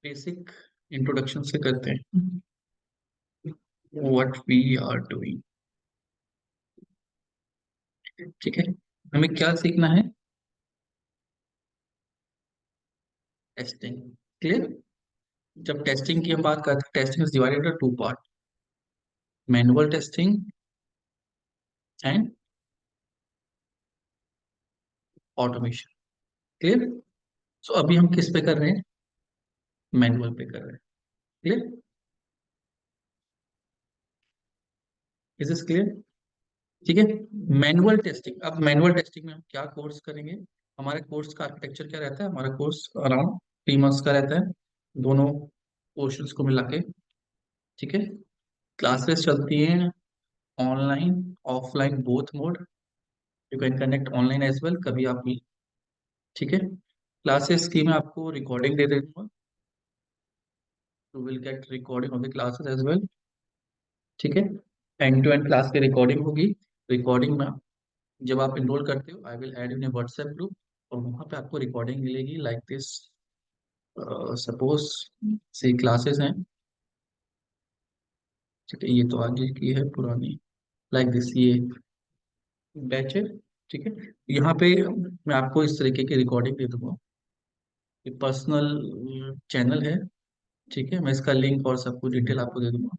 Basic introduction से करते हैं व्हाट वी आर डूइंग। ठीक है, हमें क्या सीखना है? टेस्टिंग। क्लियर? जब टेस्टिंग की हम बात करते हैं, testing is divided into two part, manual testing and automation. Clear? So अभी हम किस पे कर रहे हैं? मैनुअल पे कर रहे हैं। क्लियर? Is this clear? ठीक है। मैनुअल टेस्टिंग, अब मैनुअल टेस्टिंग में हम क्या कोर्स करेंगे? हमारे कोर्स का आर्किटेक्चर क्या रहता है? हमारा कोर्स अराउंड 3 मंथ्स का रहता है, दोनों पोर्शंस को मिला के। ठीक है, क्लासेस चलती हैं online offline both mode. You can connect online as well, कभी आप भी। ठीक है, क्लासेस की मैं आपको रिकॉर्डिंग दे दूंगा, you will get recording of the classes as well. ठीक है, एंड टू एंड क्लास की रिकॉर्डिंग होगी। रिकॉर्डिंग में जब आप इनरोल करते हो, I will add in a WhatsApp group, और वहाँ पे आपको रिकॉर्डिंग मिलेगी लाइक दिस। सपोज से क्लासेस हैं, ठीक है, ये तो आगे की है पुरानी, लाइक दिस, ये बैच है। ठीक है, यहाँ पे मैं आपको इस तरीके की रिकॉर्डिंग दे दूंगा। ये पर्सनल चैनल है। ठीक है, मैं इसका लिंक और सब कुछ डिटेल आपको दे दूंगा।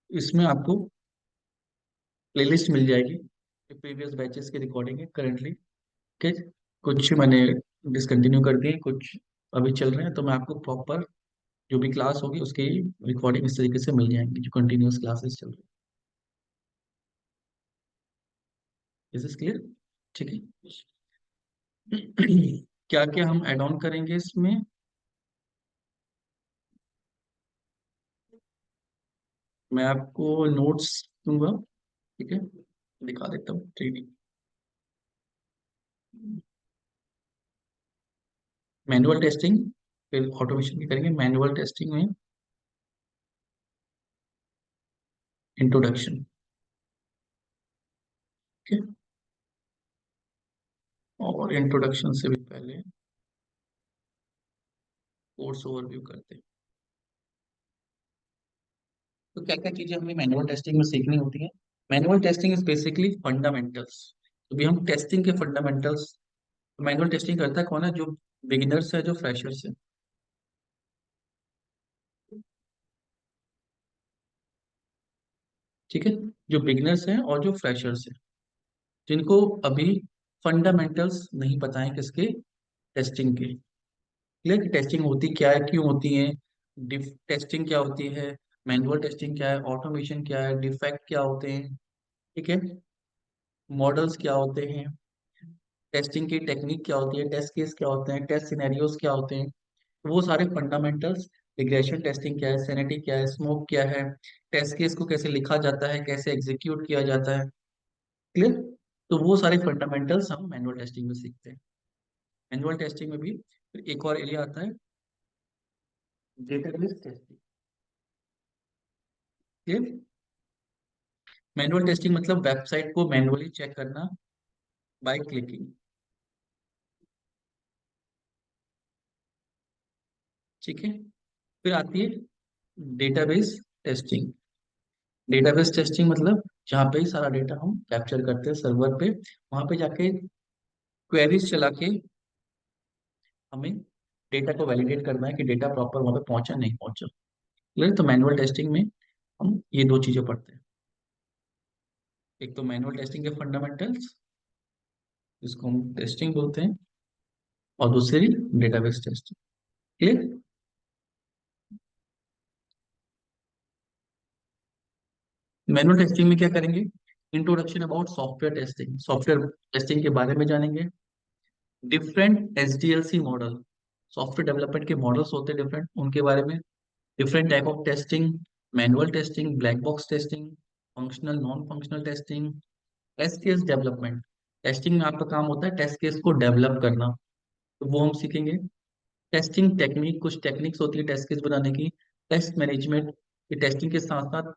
इसमें आपको प्लेलिस्ट मिल जाएगी, प्रीवियस बैचेस की रिकॉर्डिंग है करंटली। ठीक है, कुछ मैंने डिसकंटिन्यू कर दिए, कुछ अभी चल रहे हैं, तो मैं आपको प्रॉपर जो भी क्लास होगी उसकी रिकॉर्डिंग इस तरीके से मिल जाएंगी जो कंटिन्यूअस क्लासेस चल रही है। Is this clear? ठीक है। क्या क्या हम ऐड ऑन करेंगे इसमें? मैं आपको नोट्स दूंगा। ठीक है, दिखा देता हूँ 3D। मैनुअल टेस्टिंग, फिर ऑटोमेशन की करेंगे। मैनुअल टेस्टिंग में इंट्रोडक्शन। ठीक है, और इंट्रोडक्शन से भी पहले कोर्स ओवरव्यू करते हैं। तो क्या क्या चीजें हमें मैनुअल टेस्टिंग में सीखनी होती है? Manual testing is basically fundamentals. अभी हम टेस्टिंग के फंडामेंटल्स, मैनुअल टेस्टिंग करता है कौन है? जो बिगिनर्स है, जो फ्रेशर्स है। ठीक है, जो बिगिनर्स हैं और जो फ्रेशर्स हैं, जिनको अभी फंडामेंटल्स नहीं पता है किसके? टेस्टिंग के। क्लियर? टेस्टिंग होती क्या है, क्यों होती है, टेस्टिंग क्या होती है, मैनुअल टेस्टिंग क्या है, ऑटोमेशन क्या है, डिफेक्ट क्या होते हैं। ठीक है, मॉडल्स क्या होते हैं, टेस्टिंग की टेक्निक क्या होती है, टेस्ट केस क्या होते हैं, टेस्ट सिनेरियोज क्या होते हैं, वो सारे फंडामेंटल्स। रिग्रेशन टेस्टिंग क्या है, सैनिटी क्या है, स्मोक क्या है, टेस्ट केस को कैसे लिखा जाता है, कैसे एग्जीक्यूट किया जाता है। क्लियर? तो वो सारे फंडामेंटल्स हम मैनुअल टेस्टिंग में सीखते हैं। मैनुअल टेस्टिंग में भी फिर एक और एरिया आता है, database testing. Clear? Manual testing मतलब वेबसाइट को मैनुअली चेक करना बाय क्लिकिंग। ठीक है, फिर आती है डेटाबेस टेस्टिंग। डेटाबेस टेस्टिंग मतलब जहाँ पे ही सारा डेटा हम कैप्चर करते हैं सर्वर पे, वहां पे जाके क्वेरीज चला के हमें डेटा को वैलिडेट करना है कि डेटा प्रॉपर वहां पे पहुंचा नहीं पहुंचा। क्लियर? तो मैनुअल टेस्टिंग में हम ये दो चीजें पढ़ते हैं, एक तो मैनुअल टेस्टिंग के फंडामेंटल्स जिसको हम टेस्टिंग बोलते हैं, और दूसरी database testing. Clear? Manual testing में क्या करेंगे? Introduction about software testing, software testing के बारे में जानेंगे। Different SDLC model, software development के मॉडल्स होते हैं डिफरेंट, उनके बारे में। Different type of testing, manual testing, black box testing, functional non functional testing, test case development. Testing में आपका काम होता है टेस्ट केस को डेवलप करना, तो वो हम सीखेंगे। टेस्टिंग टेक्निक, कुछ टेक्निक्स होती है टेस्ट केस बनाने की। टेस्ट मैनेजमेंट, ये टेस्टिंग के साथ साथ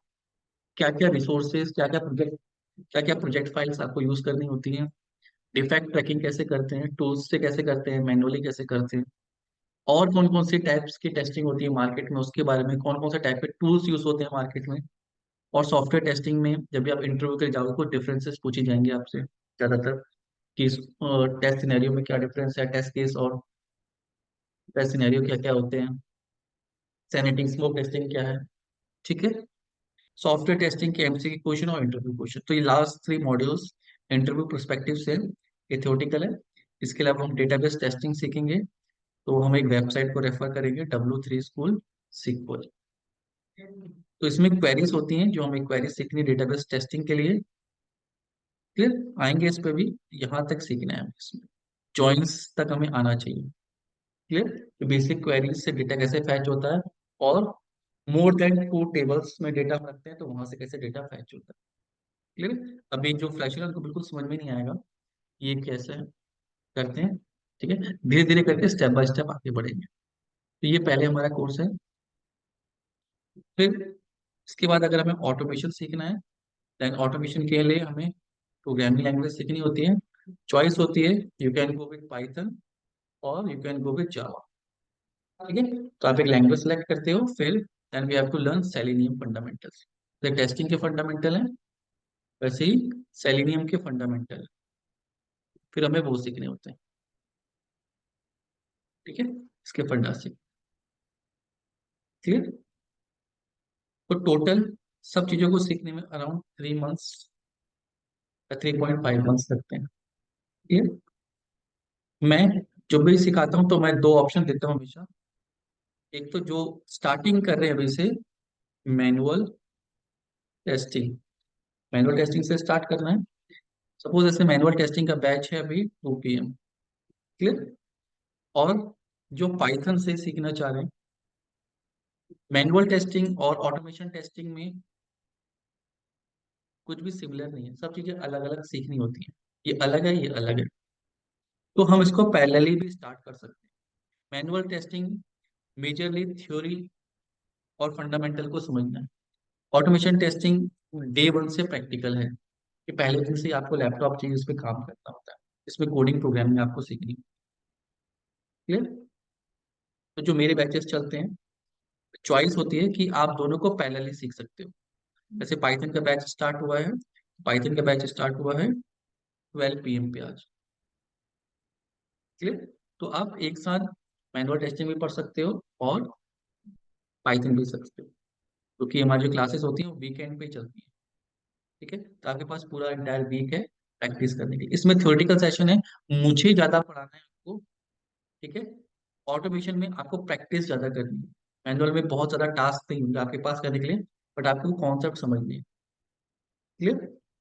क्या क्या रिसोर्सेज, क्या क्या प्रोजेक्ट फाइल्स आपको यूज करनी होती हैं। डिफेक्ट ट्रैकिंग कैसे करते हैं, टूल्स से कैसे करते हैं, मैनुअली कैसे करते हैं। और कौन कौन सी टाइप्स की टेस्टिंग होती है मार्केट में उसके बारे में, कौन कौन से टाइप के टूल्स यूज होते हैं मार्केट में। और सॉफ्टवेयर टेस्टिंग में जब भी आप इंटरव्यू के लिए जाओगे कुछ डिफरेंसेस पूछे जाएंगे आपसे ज्यादातर, कि टेस्ट सिनेरियो में क्या डिफरेंस है, टेस्ट केस और टेस्ट सिनेरियो क्या क्या होते हैं, सैनिटी स्मोक टेस्टिंग क्या है। ठीक है। सॉफ्टवेयर टेस्टिंग के एमसीक्यू क्वेश्चन और इंटरव्यू क्वेश्चन, तो ये लास्ट 3 मॉड्यूल्स इंटरव्यू पर्सपेक्टिव से ये थ्योरेटिकल है। इसके अलावा हम डेटाबेस टेस्टिंग सीखेंगे, तो हम एक वेबसाइट को रेफर करेंगे, W3 School सीक्वल। तो इसमें क्वेरीज होती हैं जो हमें क्वेरीज सीखनी है डेटाबेस टेस्टिंग के लिए। क्लियर, आएंगे इस पे भी, यहाँ तक सीखना है हमें इसमें, जॉइंस तक हमें आना चाहिए। क्लियर, बेसिक क्वेरीज से डेटा कैसे फैच होता है, और मोर देन 2 टेबल्स में डेटा हम रखते हैं तो वहां से कैसे डेटा फैच होता है। क्लियर, अभी जो फ्रेशर है उनको बिल्कुल समझ में नहीं आएगा ये कैसे करते हैं। ठीक है, धीरे धीरे करके स्टेप बाय स्टेप आगे बढ़ेंगे। तो ये पहले हमारा कोर्स है। फिर इसके बाद अगर हमें ऑटोमेशन सीखना है, देन ऑटोमेशन के लिए हमें प्रोग्रामिंग लैंग्वेज सीखनी होती है। चॉइस होती है, you can go with Python और you can go with Java. ठीक है, तो आप एक लैंग्वेज सेलेक्ट करते हो, फिर then we have to learn selenium fundamentals. तो टेस्टिंग के फंडामेंटल हैं, वैसे ही सेलेनियम के फंडामेंटल फिर हमें वो सीखने होते हैं। ठीक है, इसके फंडा सीख, क्लियर। तो टोटल सब चीजों को सीखने में अराउंड 3 मंथ्स या 3.5 मंथ्स लगते हैं। क्लियर, मैं जो भी सिखाता हूँ तो मैं 2 ऑप्शन देता हूँ हमेशा। एक तो जो स्टार्टिंग कर रहे हैं अभी से, मैनुअल टेस्टिंग, मैनुअल टेस्टिंग से स्टार्ट करना है। सपोज ऐसे मैनुअल टेस्टिंग का बैच है अभी 2 PM। क्लियर, और जो पाइथन से सीखना चाह रहे हैं, मैनुअल टेस्टिंग और ऑटोमेशन टेस्टिंग में कुछ भी सिमिलर नहीं है, सब चीजें अलग अलग सीखनी होती हैं। ये अलग है, ये अलग है, तो हम इसको पैरेलली भी स्टार्ट कर सकते हैं। मैनुअल टेस्टिंग मेजरली थ्योरी और फंडामेंटल को समझना है। ऑटोमेशन टेस्टिंग डे 1 से प्रैक्टिकल है, कि पहले दिन से ही आपको लैपटॉप चाहिए, उस पर काम करना होता है, इसमें कोडिंग प्रोग्रामिंग आपको सीखनी। क्लियर, तो जो मेरे बैचेस चलते हैं, चॉइस होती है कि आप दोनों को पैरेलली सीख सकते हो। जैसे पाइथन का बैच स्टार्ट हुआ है, पाइथन का बैच स्टार्ट हुआ है 12 PM पे आज। क्लियर, तो आप एक साथ मैनुअल टेस्टिंग भी पढ़ सकते हो और पाइथन भी सीख सकते हो, क्योंकि हमारी जो क्लासेस होती हैं वो वीकेंड पे ही चलती है। ठीक है, तो आपके पास पूरा इंटायर वीक है प्रैक्टिस करने के लिए। इसमें थ्योरेटिकल सेशन है, मुझे ज्यादा पढ़ाना है आपको। ठीक है, ऑटोमेशन में आपको प्रैक्टिस ज्यादा करनी है। मैनुअल में बहुत ज्यादा टास्क नहीं होंगे आपके पास करने के लिए, बट आपको कॉन्सेप्ट समझनी है। क्लियर,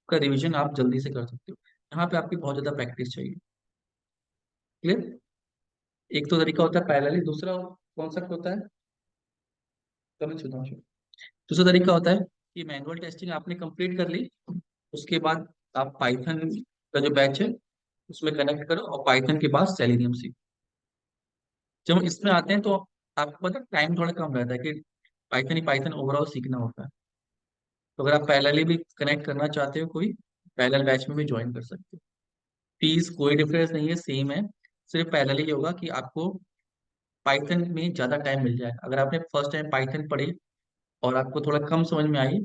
का रिवीजन आप जल्दी से कर सकते हो, यहाँ पे आपकी बहुत ज्यादा प्रैक्टिस चाहिए। क्लियर, एक तो तरीका होता है पैरेलली, दूसरा कॉन्सेप्ट होता है, समझ सुधांशु, दूसरा तरीका होता है कि मैनुअल टेस्टिंग आपने कंप्लीट कर ली, उसके बाद आप पाइथन का जो बैच है उसमें कनेक्ट करो और पाइथन के बाद सेलेनियम सीखो। जब हम इसमें आते हैं तो आपको पता है टाइम थोड़ा कम रहता है, कि पाइथन ही पाइथन ओवरऑल सीखना होता है। तो अगर आप पैरेलली भी कनेक्ट करना चाहते हो कोई, पैरेलल बैच में भी ज्वाइन कर सकते हो। फीस कोई डिफरेंस नहीं है, सेम है। सिर्फ पैरेलली ये होगा कि आपको पाइथन में ज्यादा टाइम मिल जाएगा। अगर आपने फर्स्ट टाइम पाइथन पढ़ी और आपको थोड़ा कम समझ में आई,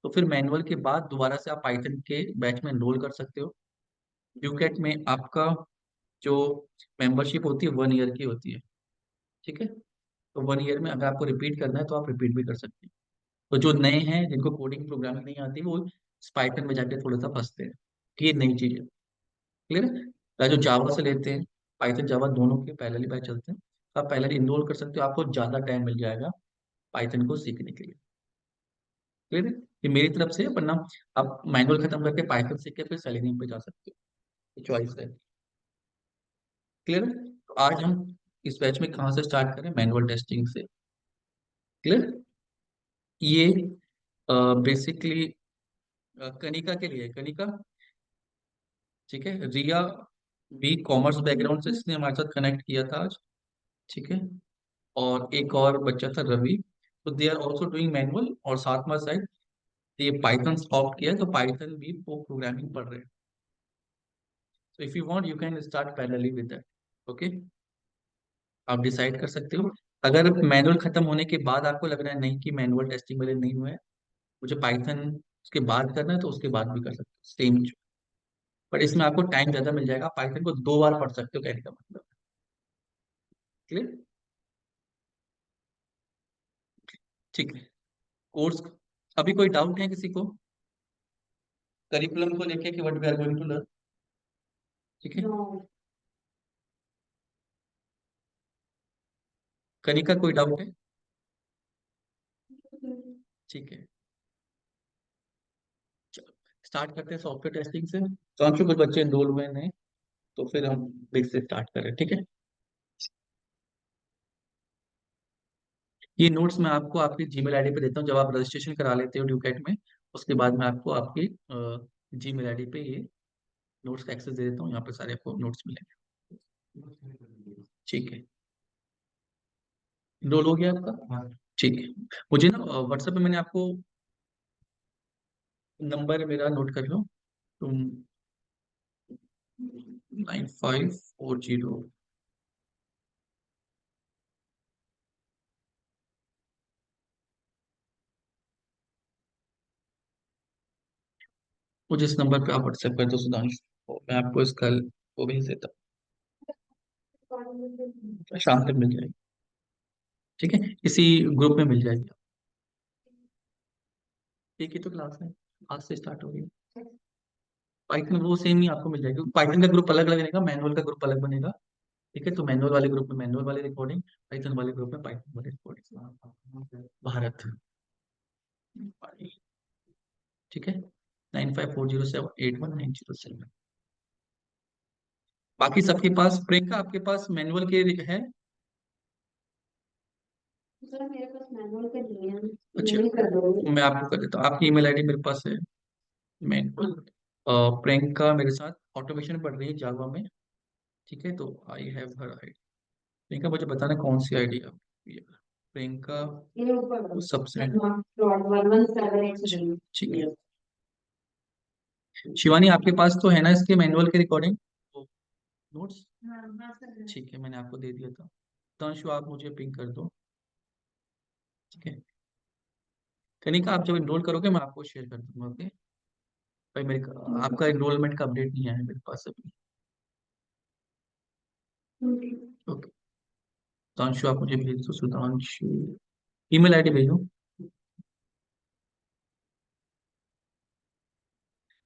तो फिर मैनुअल के बाद दोबारा से आप पाइथन के बैच में एनरोल कर सकते हो। यूकेट में आपका जो मेंबरशिप होती है 1 ईयर की होती है। ठीक है, तो 1 ईयर में अगर आपको रिपीट करना है तो आप रिपीट भी कर सकते हैं। तो जो नए हैं जिनको कोडिंग प्रोग्रामिंग नहीं आती, वो पाइथन में जाके थोड़ा सा फंसते हैं कि ये नई चीज है। क्लियर है, जो जावा से लेते हैं, पाइथन जावा दोनों के पैरेलली बैच चलते हैं, तो आप पहले इनरोल कर सकते हो, आपको ज्यादा टाइम मिल जाएगा पाइथन को सीखने के लिए। क्लियर है, ये मेरी तरफ से है, वरना आप मैनुअल खत्म करके पाइथन सीख के फिर सेलेनियम पे जा सकते हो, चॉइस है। क्लियर है, तो आज हम इस बैच में कहाँ से स्टार्ट करें, मैनुअल टेस्टिंग से। क्लियर, ये बेसिकली कनिका के लिए, कनिका, ठीक है, रिया भी कॉमर्स बैकग्राउंड से, इसने हमारे साथ कनेक्ट किया था आज। ठीक है, और एक और बच्चा था रवि, तो they are also doing manual, और साथ में साइड ये पाइथन ऑप्ट किया है, तो पाइथन भी वो प्रोग्रामिंग पढ़ रहे हैं। So if you want, you can start parallelly with that. Okay. आप डिसाइड कर सकते हो। अगर मैनुअल खत्म होने के बाद आपको लग रहा है नहीं कि मैनुअल टेस्टिंग मेरे नहीं हुए, मुझे पाइथन उसके बाद करना है, तो उसके बाद भी कर सकते हो सेम। पर इसमें आपको टाइम ज्यादा मिल जाएगा, पाइथन को 2 बार पढ़ सकते हो, कहने का मतलब। क्लियर? ठीक है। कोर्स, अभी कोई डाउट है किसी को करिकुलम को लेके कि what we are going to learn? ठीक है। कनिका कोई डाउट है? ठीक है, चलो स्टार्ट करते हैं सॉफ्टवेयर टेस्टिंग से। तो हम कुछ बच्चे एनरोल हुए हैं, तो फिर हम बेस से स्टार्ट करें, ठीक है। ये नोट्स मैं आपको आपकी जीमेल आईडी पे देता हूँ, जब आप रजिस्ट्रेशन करा लेते हो ड्यूकेट में, उसके बाद मैं आपको आपकी जीमेल आईडी पे ये नोट्स का एक्सेस दे देता हूँ, यहाँ पे सारे आपको नोट्स मिलेंगे। ठीक है, इनरोल हो गया आपका? हाँ। ठीक है, मुझे ना व्हाट्सएप पे मैंने आपको नंबर मेरा नोट कर लो तुम। 9540। मुझे इस नंबर पे आप व्हाट्सएप कर दो सुधांशु, और मैं आपको इसका वो भेज देता हूँ, शाम तक मिल जाएगी। ठीक है, इसी ग्रुप में मिल जाएगी। एक ही तो क्लास है, आज से स्टार्ट हो गई। पाइथन वो सेम ही आपको मिल जाएगी, पाइथन का ग्रुप अलग अलग बनेगा, मैनुअल का ग्रुप अलग बनेगा। ठीक है, तो मैनुअल वाले ग्रुप में मैनुअल वाले रिकॉर्डिंग, पाइथन वाले ग्रुप में पाइथन वाले रिकॉर्डिंग। भारत। ठीक है, 9540781907। बाकी सबके पास, प्रियंका आपके पास मैनुअल के है? सर मेरे पास मैनुअल का नहीं है। अच्छा, नहीं कर दोगे? मैं आपको कर देता हूँ, आपकी ईमेल आईडी मेरे पास है। मैनुअल, प्रियंका मेरे साथ ऑटोमेशन पढ़ रही है जावा में। ठीक है, तो I have her ID. Priyanka मुझे बताना कौन सी आईडी है आपकी ये। प्रियंका ये ऊपर सबसे ठीक है। शिवानी आपके पास तो है ना इसके मैनुअल के रिकॉर्डिंग नोट्स? ठीक है, मैंने आपको दे दिया था। तो अंशु आप मुझे पिंक कर दो। ठीक है, कनिका आप जब इनरोल करोगे मैं आपको शेयर कर दूंगा, ओके? भाई मेरे आपका इनरोलमेंट का अपडेट नहीं आया है मेरे पास अभी। ओके, सुधांशु आप मुझे भेज दो, सुधांशु ईमेल आईडी भेजो।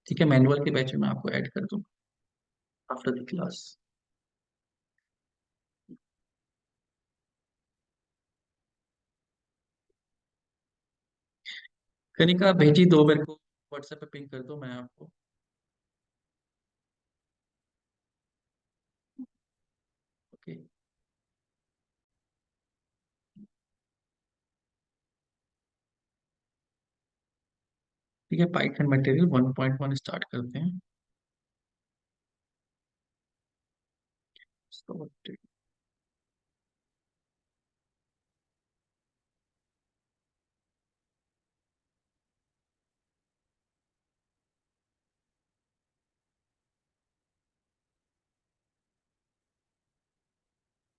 ठीक है, मैनुअल के बैच में आपको ऐड कर दूँ आफ्टर द क्लास। कनिका भेजी दो मेरे को, व्हाट्सएप पे पिंक कर दो मैं आपको। ओके, ठीक है, पाइथन मटेरियल 1.1 स्टार्ट करते हैं।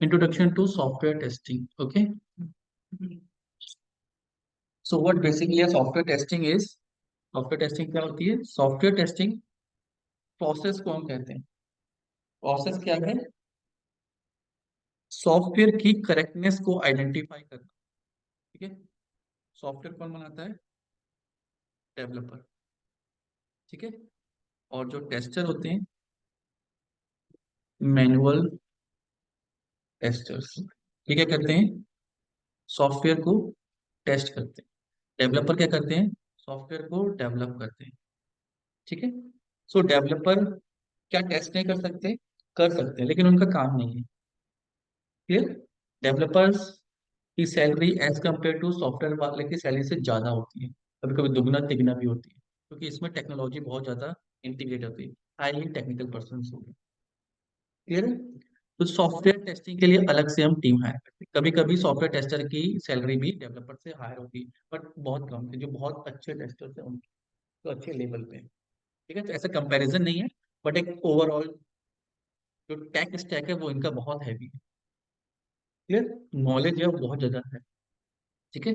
Introduction to software testing, okay. So what basically software testing is, software testing क्या होती है? सॉफ्टवेयर टेस्टिंग प्रोसेस को हम कहते हैं। प्रोसेस क्या है? सॉफ्टवेयर की करेक्टनेस को आइडेंटिफाई करना। ठीक है, सॉफ्टवेयर कौन बनाता है? डेवलपर। ठीक है, और जो टेस्टर होते हैं, मैनुअल टेस्टर्स। ये क्या करते हैं? सॉफ्टवेयर को टेस्ट करते हैं। डेवलपर क्या करते हैं? सॉफ्टवेयर को डेवलप करते हैं। ठीक है, सो डेवलपर क्या टेस्ट नहीं कर सकते? कर सकते हैं, लेकिन उनका काम नहीं है। क्लियर? डेवलपर्स की salary as compare to software वाले की सैलरी से ज्यादा होती है, कभी कभी दुगना तिगना भी होती है, क्योंकि इसमें टेक्नोलॉजी बहुत ज्यादा इंटीग्रेट होती है, हाईली टेक्निकल पर्सन होंगे। क्लियर है? तो सॉफ्टवेयर टेस्टिंग के लिए अलग से हम टीम हायर करते हैं। कभी कभी सॉफ्टवेयर टेस्टर की सैलरी भी डेवलपर से हायर होती है, बट बहुत कम है। जो बहुत अच्छे टेस्टर्स हैं उनकी तो अच्छे लेवल पे है। ठीक है, तो ऐसा कंपैरिजन नहीं है, बट एक ओवरऑल जो टेक स्टैक है वो इनका बहुत हैवी है। क्लियर, नॉलेज है वो बहुत ज्यादा है। ठीक है,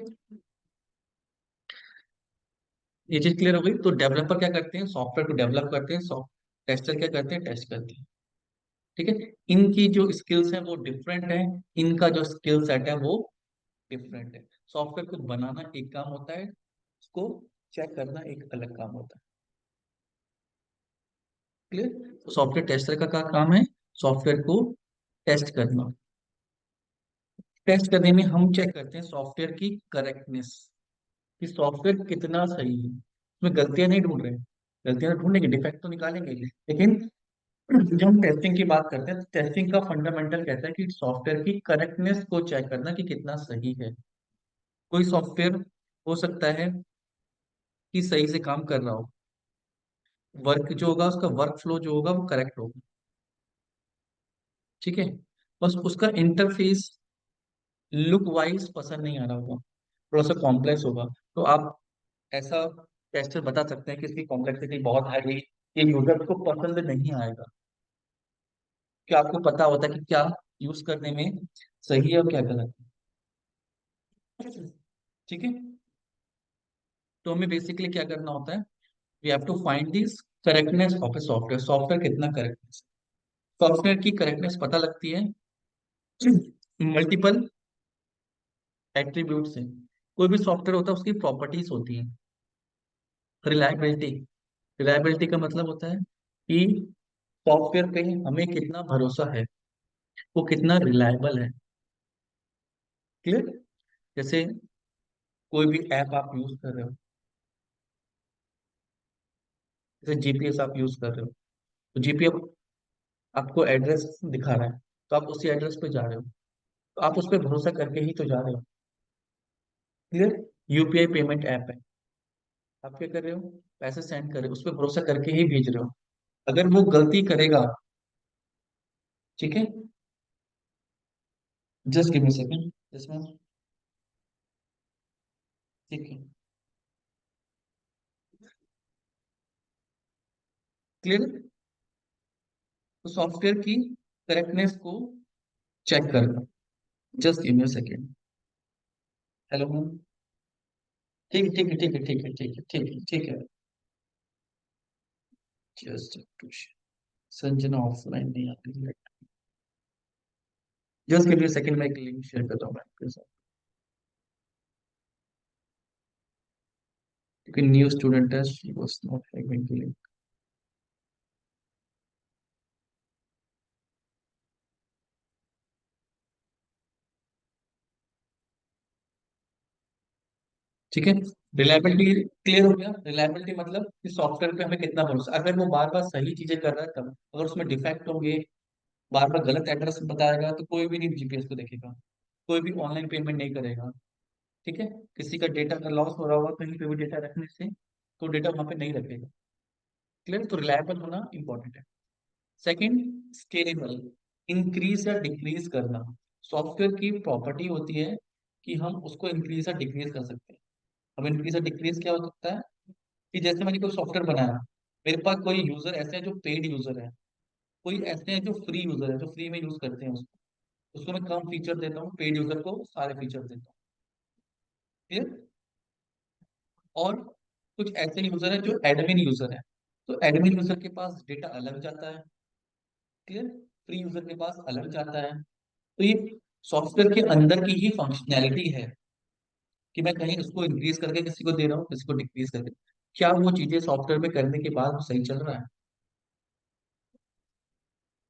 ये चीज क्लियर हो गई। तो डेवलपर क्या करते हैं, सॉफ्टवेयर को डेवलप करते हैं, सॉफ्ट टेस्टर क्या करते हैं, टेस्ट करते हैं। ठीक है, इनकी जो स्किल्स हैं वो डिफरेंट है, इनका जो स्किल सेट है वो डिफरेंट है। सॉफ्टवेयर को बनाना एक काम होता है, उसको चेक करना एक अलग काम होता है। क्लियर, तो सॉफ्टवेयर टेस्टर का क्या काम है, सॉफ्टवेयर को टेस्ट करना। टेस्ट करने में हम चेक करते हैं सॉफ्टवेयर की करेक्टनेस, कि सॉफ्टवेयर कितना सही है, उसमें गलतियां नहीं ढूंढ रहे हैं। गलतियां तो ढूंढेंगे, डिफेक्ट तो निकालेंगे ही। लेकिन जब हम टेस्टिंग की बात करते हैं तो टेस्टिंग का फंडामेंटल कहता है कि सॉफ्टवेयर की करेक्टनेस को चेक करना कि कितना सही है। कोई सॉफ्टवेयर हो सकता है कि सही से काम कर रहा हो, वर्क जो होगा उसका वर्क फ्लो जो होगा वो करेक्ट होगा। ठीक है, बस उसका इंटरफेस लुक वाइज पसंद नहीं आ रहा होगा, थोड़ा सा कॉम्प्लेक्स होगा। तो आप ऐसा टेस्टर बता सकते हैं कि इसकी कॉम्प्लेक्सिटी बहुत हाई है, ये यूजर को पसंद नहीं आएगा। कि आपको पता होता है कि क्या यूज करने में सही है और क्या गलत है। ठीक है, तो हमें बेसिकली क्या करना होता है, we have to find this correctness of a software, software कितना करेक्टनेस। सॉफ्टवेयर की करेक्टनेस पता लगती है मल्टीपल एट्रीब्यूट से। कोई भी सॉफ्टवेयर होता है उसकी प्रॉपर्टीज होती हैं। रिलायबिलिटी, रिलायबिलिटी का मतलब होता है कि सॉफ्टवेयर पे हमें कितना भरोसा है, वो कितना रिलायबल है। क्लियर, जैसे कोई भी ऐप आप यूज कर रहे हो, जैसे जीपीएस आप यूज कर रहे हो, तो जीपीएस आपको एड्रेस दिखा रहा है, तो आप उसी एड्रेस पे जा रहे हो, तो आप उस पर भरोसा करके ही तो जा रहे हो। क्लियर, यूपीआई पेमेंट ऐप है, आप क्या कर रहे हो, पैसे सेंड कर रहे हो, उस पर भरोसा करके ही भेज रहे हो। अगर वो गलती करेगा, ठीक है, जस्ट गिव मी सेकंड इसमें। ठीक है, क्लियर, तो सॉफ्टवेयर की करेक्टनेस को चेक करना। Just give me second. Hello ma'am, ठीक है ठीक है ठीक है ठीक है ठीक है ठीक है ठीक है, जस्ट संजना ऑफलाइन नहीं आती। जस्ट गिव मी सेकंड, मैं एक लिंक शेयर करता हूँ मैं आपके साथ, क्योंकि न्यू स्टूडेंट है, she was not having the link. ठीक है, रिलायबिलिटी क्लियर हो गया। रिलायबिलिटी मतलब कि सॉफ्टवेयर पे हमें कितना भरोसा, अगर वो बार बार सही चीजें कर रहा है तब। अगर उसमें डिफेक्ट होंगे, बार बार गलत एड्रेस बताएगा, तो कोई भी नहीं जीपीएस को देखेगा, कोई भी ऑनलाइन पेमेंट नहीं करेगा। ठीक है, किसी का डेटा का लॉस हो रहा होगा कहीं पे भी डेटा रखने से, तो डेटा वहां पे नहीं रखेगा। क्लियर, तो रिलायबल होना इंपॉर्टेंट है। सेकंड, स्केलेबल, इंक्रीज या डिक्रीज करना। सॉफ्टवेयर की प्रॉपर्टी होती है कि हम उसको इंक्रीज या डिक्रीज कर सकते हैं। अब इंक्रीज या डिक्रीज क्या हो सकता है, कि जैसे मैंने कोई सॉफ्टवेयर बनाया, मेरे पास कोई यूजर ऐसे हैं जो पेड यूजर है, कोई ऐसे हैं जो फ्री यूजर है, जो फ्री में यूज करते हैं उसको, उसको मैं कम फीचर देता हूँ, पेड यूजर को सारे फीचर देता हूँ। क्लियर, और कुछ ऐसे यूजर है जो एडमिन यूजर है, तो एडमिन यूजर के पास डेटा अलग जाता है। क्लियर, फ्री यूजर के पास अलग जाता है। तो ये सॉफ्टवेयर के अंदर की ही फंक्शनैलिटी है, कि मैं कहीं उसको इंक्रीज करके किसी को दे रहा हूँ, किसी को डिक्रीज करके। क्या वो चीजें सॉफ्टवेयर में करने के बाद वो सही चल रहा है,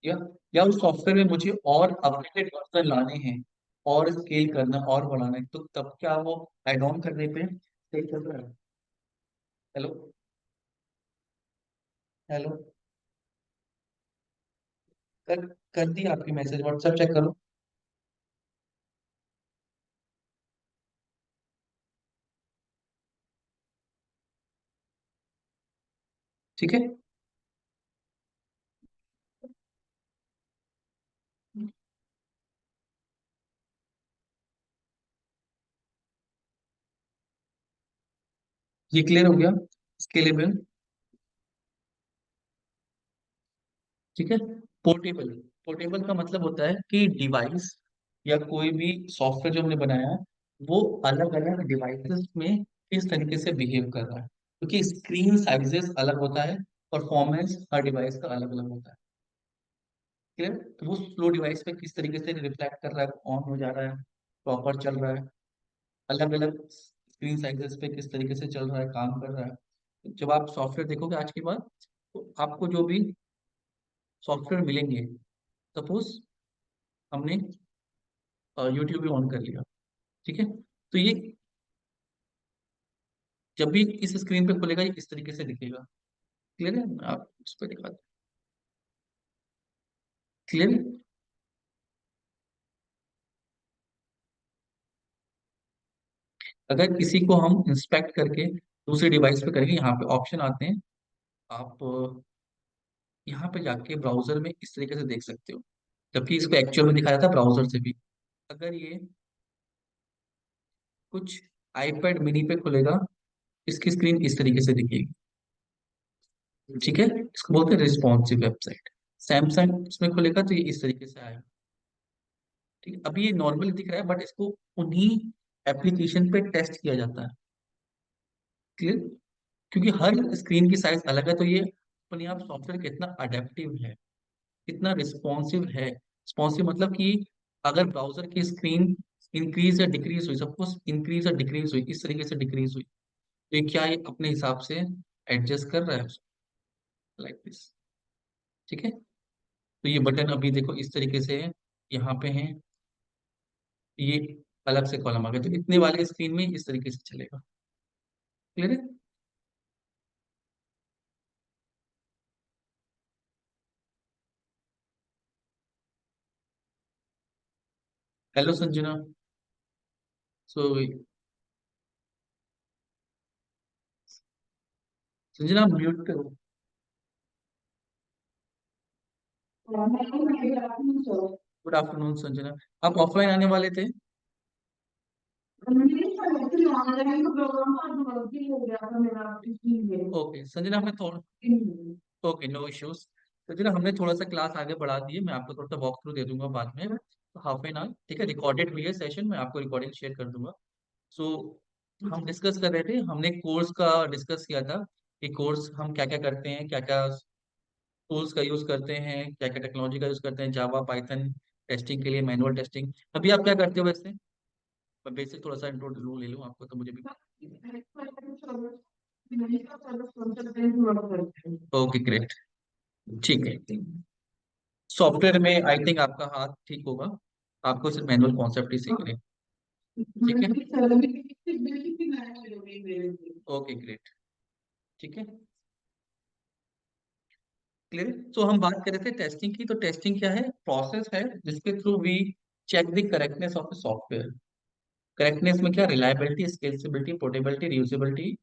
या या उस सॉफ्टवेयर में मुझे और अपडेटेड वर्जन लाने हैं, और स्केल करना और बढ़ाना है, तो तब क्या वो एड ऑन करने पे सही चल रहा है। हेलो, हेलो, कर कर दी आपकी मैसेज, व्हाट्सएप चेक करो। ठीक है, ये क्लियर हो गया, स्केलेबल। ठीक है, पोर्टेबल, पोर्टेबल का मतलब होता है कि डिवाइस या कोई भी सॉफ्टवेयर जो हमने बनाया है वो अलग अलग डिवाइसेस में किस तरीके से बिहेव कर रहा है, क्योंकि स्क्रीन साइजेस अलग होता है, परफॉर्मेंस हर डिवाइस का अलग अलग होता है। क्लियर? तो वो स्लो डिवाइस पे किस तरीके से रिफ्लेक्ट कर रहा है, ऑन हो जा रहा है, प्रॉपर चल रहा है, अलग अलग स्क्रीन साइजेस पे किस तरीके से चल रहा है, काम कर रहा है। जब आप सॉफ्टवेयर देखोगे आज के बाद, तो आपको जो भी सॉफ्टवेयर मिलेंगे, सपोज हमने यूट्यूब भी ऑन कर लिया, ठीक है, तो ये जब भी इस स्क्रीन पे खुलेगा ये इस तरीके से दिखेगा। क्लियर है? आप उस पर दिखा, क्लियर है? अगर किसी को हम इंस्पेक्ट करके दूसरे डिवाइस पे करेंगे, यहाँ पे ऑप्शन आते हैं, आप यहाँ पे जाके ब्राउजर में इस तरीके से देख सकते हो, जबकि इसको एक्चुअल में दिखाया था ब्राउजर से भी। अगर ये कुछ आईपैड मिनी पे खुलेगा, इसकी स्क्रीन इस तरीके से दिखेगी। ठीक है, इसको बोलते हैं रिस्पॉन्सिव वेबसाइट। सैमसंग इसमें खुलेगा तो ये इस तरीके से आएगा। ठीक है, अभी ये नॉर्मल दिख रहा है बट इसको उन्हीं एप्लीकेशन पे टेस्ट किया जाता है। क्लियर? क्योंकि हर स्क्रीन की साइज अलग है, तो ये अपने आप सॉफ्टवेयर कितना अडेप्टिव है, कितना रिस्पॉन्सिव है। रिस्पॉन्सिव मतलब कि अगर ब्राउजर की स्क्रीन इंक्रीज या डिक्रीज हुई, सपोज इंक्रीज या डिक्रीज हुई, इस तरीके से डिक्रीज हुई, तो ये क्या ये अपने हिसाब से एडजस्ट कर रहा है, लाइक दिस। ठीक है, तो ये बटन अभी देखो इस तरीके से है, यहाँ पे है, ये अलग से कॉलम आ गया, तो इतने वाले स्क्रीन में इस तरीके से चलेगा। क्लियर है? हेलो संजना। सो संजना म्यूट करो। गुड आफ्टरनून संजना, आप ऑफलाइन आने वाले थे? ओके संजना, हमने थोड़ा, ओके नो इश्यूज। संजना हमने थोड़ा सा क्लास आगे बढ़ा दी है, मैं आपको थोड़ा सा वॉक थ्रू दे दूंगा बाद में, तो हाफ एन आवर, ठीक है, रिकॉर्डेड भी है सेशन, मैं आपको रिकॉर्डिंग शेयर कर दूंगा। सो हम डिस्कस कर रहे थे, हमने कोर्स का डिस्कस किया था कि कोर्स हम क्या क्या करते हैं, क्या क्या टूल्स का यूज करते हैं, क्या क्या टेक्नोलॉजी का यूज करते हैं, जावा पाइथन टेस्टिंग के लिए, मैनुअल टेस्टिंग। अभी आप क्या करते हो वैसे? मैं बेसिक थोड़ा सा इंट्रो ले लूँ आपको, तो मुझे भी। ओके ग्रेट, ठीक है। सॉफ्टवेयर में आई थिंक आपका हाथ ठीक होगा, आपको सिर्फ मैनुअल कॉन्सेप्ट ही सीखने, ठीक है, ओके ग्रेट, ठीक है, क्लियर। तो हम बात कर रहे थे टेस्टिंग की, तो टेस्टिंग क्या है, प्रोसेस है जिसके through we check the correctness of the software. Correctness में क्या, रिलायबिलिटी, स्केलेबिलिटी, पोर्टेबिलिटी, रियूजेबिलिटी,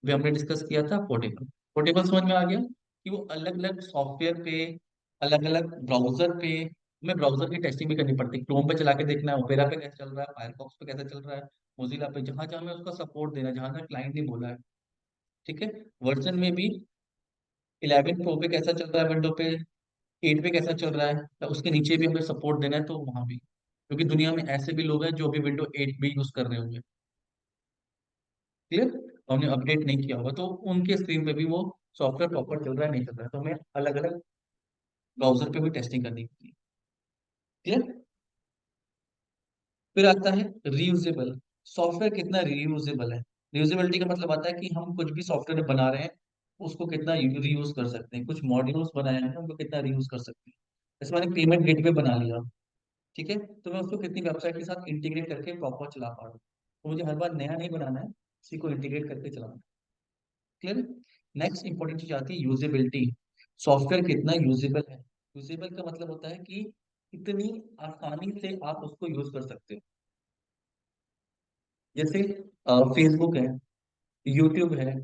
भी हमने डिस्कस किया था। पोर्टेबल, पोर्टेबल समझ में आ गया कि वो अलग अलग सॉफ्टवेयर पे, अलग अलग ब्राउजर पे, हमें ब्राउजर की टेस्टिंग भी करनी पड़ती है, क्रोम पे चला के देखना है ओपेरा पे कैसे चल रहा है, फायरफॉक्स पे कैसे चल रहा है, मोजिला पे, जहां जहां हमें उसका सपोर्ट देना है, जहां जहां क्लाइंट ने बोला है। ठीक है, वर्जन में भी 11 प्रो पे कैसा चल रहा है, विंडो पे 8 पे कैसा चल रहा है, तो उसके नीचे भी हमें सपोर्ट देना है, तो वहां भी, क्योंकि दुनिया में ऐसे भी लोग हैं जो अभी विंडो 8 भी यूज कर रहे होंगे। क्लियर? हमने अपडेट नहीं किया होगा, तो उनके स्क्रीन पे भी वो सॉफ्टवेयर प्रॉपर चल रहा है नहीं चल रहा है, तो हमें अलग अलग ब्राउजर पे भी टेस्टिंग करनी होती है। क्लियर? फिर आता है रीयूजेबल, सॉफ्टवेयर कितना रीयूजेबल है। रीयूजेबिलिटी का मतलब आता है कि हम कुछ भी सॉफ्टवेयर बना रहे हैं, उसको कितना रीयूज कर सकते हैं, कुछ मॉड्यूल्स बनाए हैं उनको कितना रीयूज कर सकते हैं। जैसे मैंने पेमेंट गेटवे बना लिया, ठीक है, तो मैं उसको कितनी वेबसाइट के साथ इंटीग्रेट करके प्रॉपर चला पा रहा हूँ, तो मुझे हर बार नया नहीं बनाना है, इसी को इंटीग्रेट करके चलाना है। क्लियर? नेक्स्ट इंपॉर्टेंट चीज आती है यूजेबिलिटी, सॉफ्टवेयर कितना यूजेबल है। यूजेबल का मतलब होता है कि कितनी आसानी से आप उसको यूज कर सकते हो। जैसे फेसबुक है, यूट्यूब है,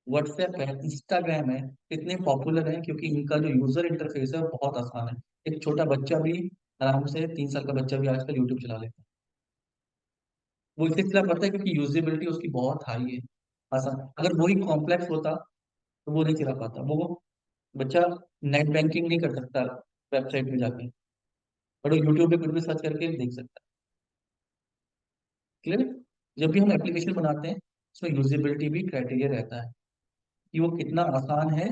व्हाट्सएप है, इंस्टाग्राम है, इतने पॉपुलर हैं क्योंकि इनका जो यूजर इंटरफेस है वो बहुत आसान है। एक छोटा बच्चा भी आराम से, 3 साल का बच्चा भी आजकल यूट्यूब चला लेता है। वो इसलिए चला पाता है क्योंकि यूजेबिलिटी उसकी बहुत हाई है, आसान। अगर वही कॉम्प्लेक्स होता तो वो नहीं चला पाता, वो बच्चा नेट बैंकिंग नहीं कर सकता वेबसाइट में जाके। बट वो यूट्यूब पे कुछ भी सर्च करके देख सकता है। क्लियर। जब भी हम एप्लीकेशन बनाते हैं उसमें यूजेबिलिटी भी क्राइटेरिया रहता है कि वो कितना आसान है,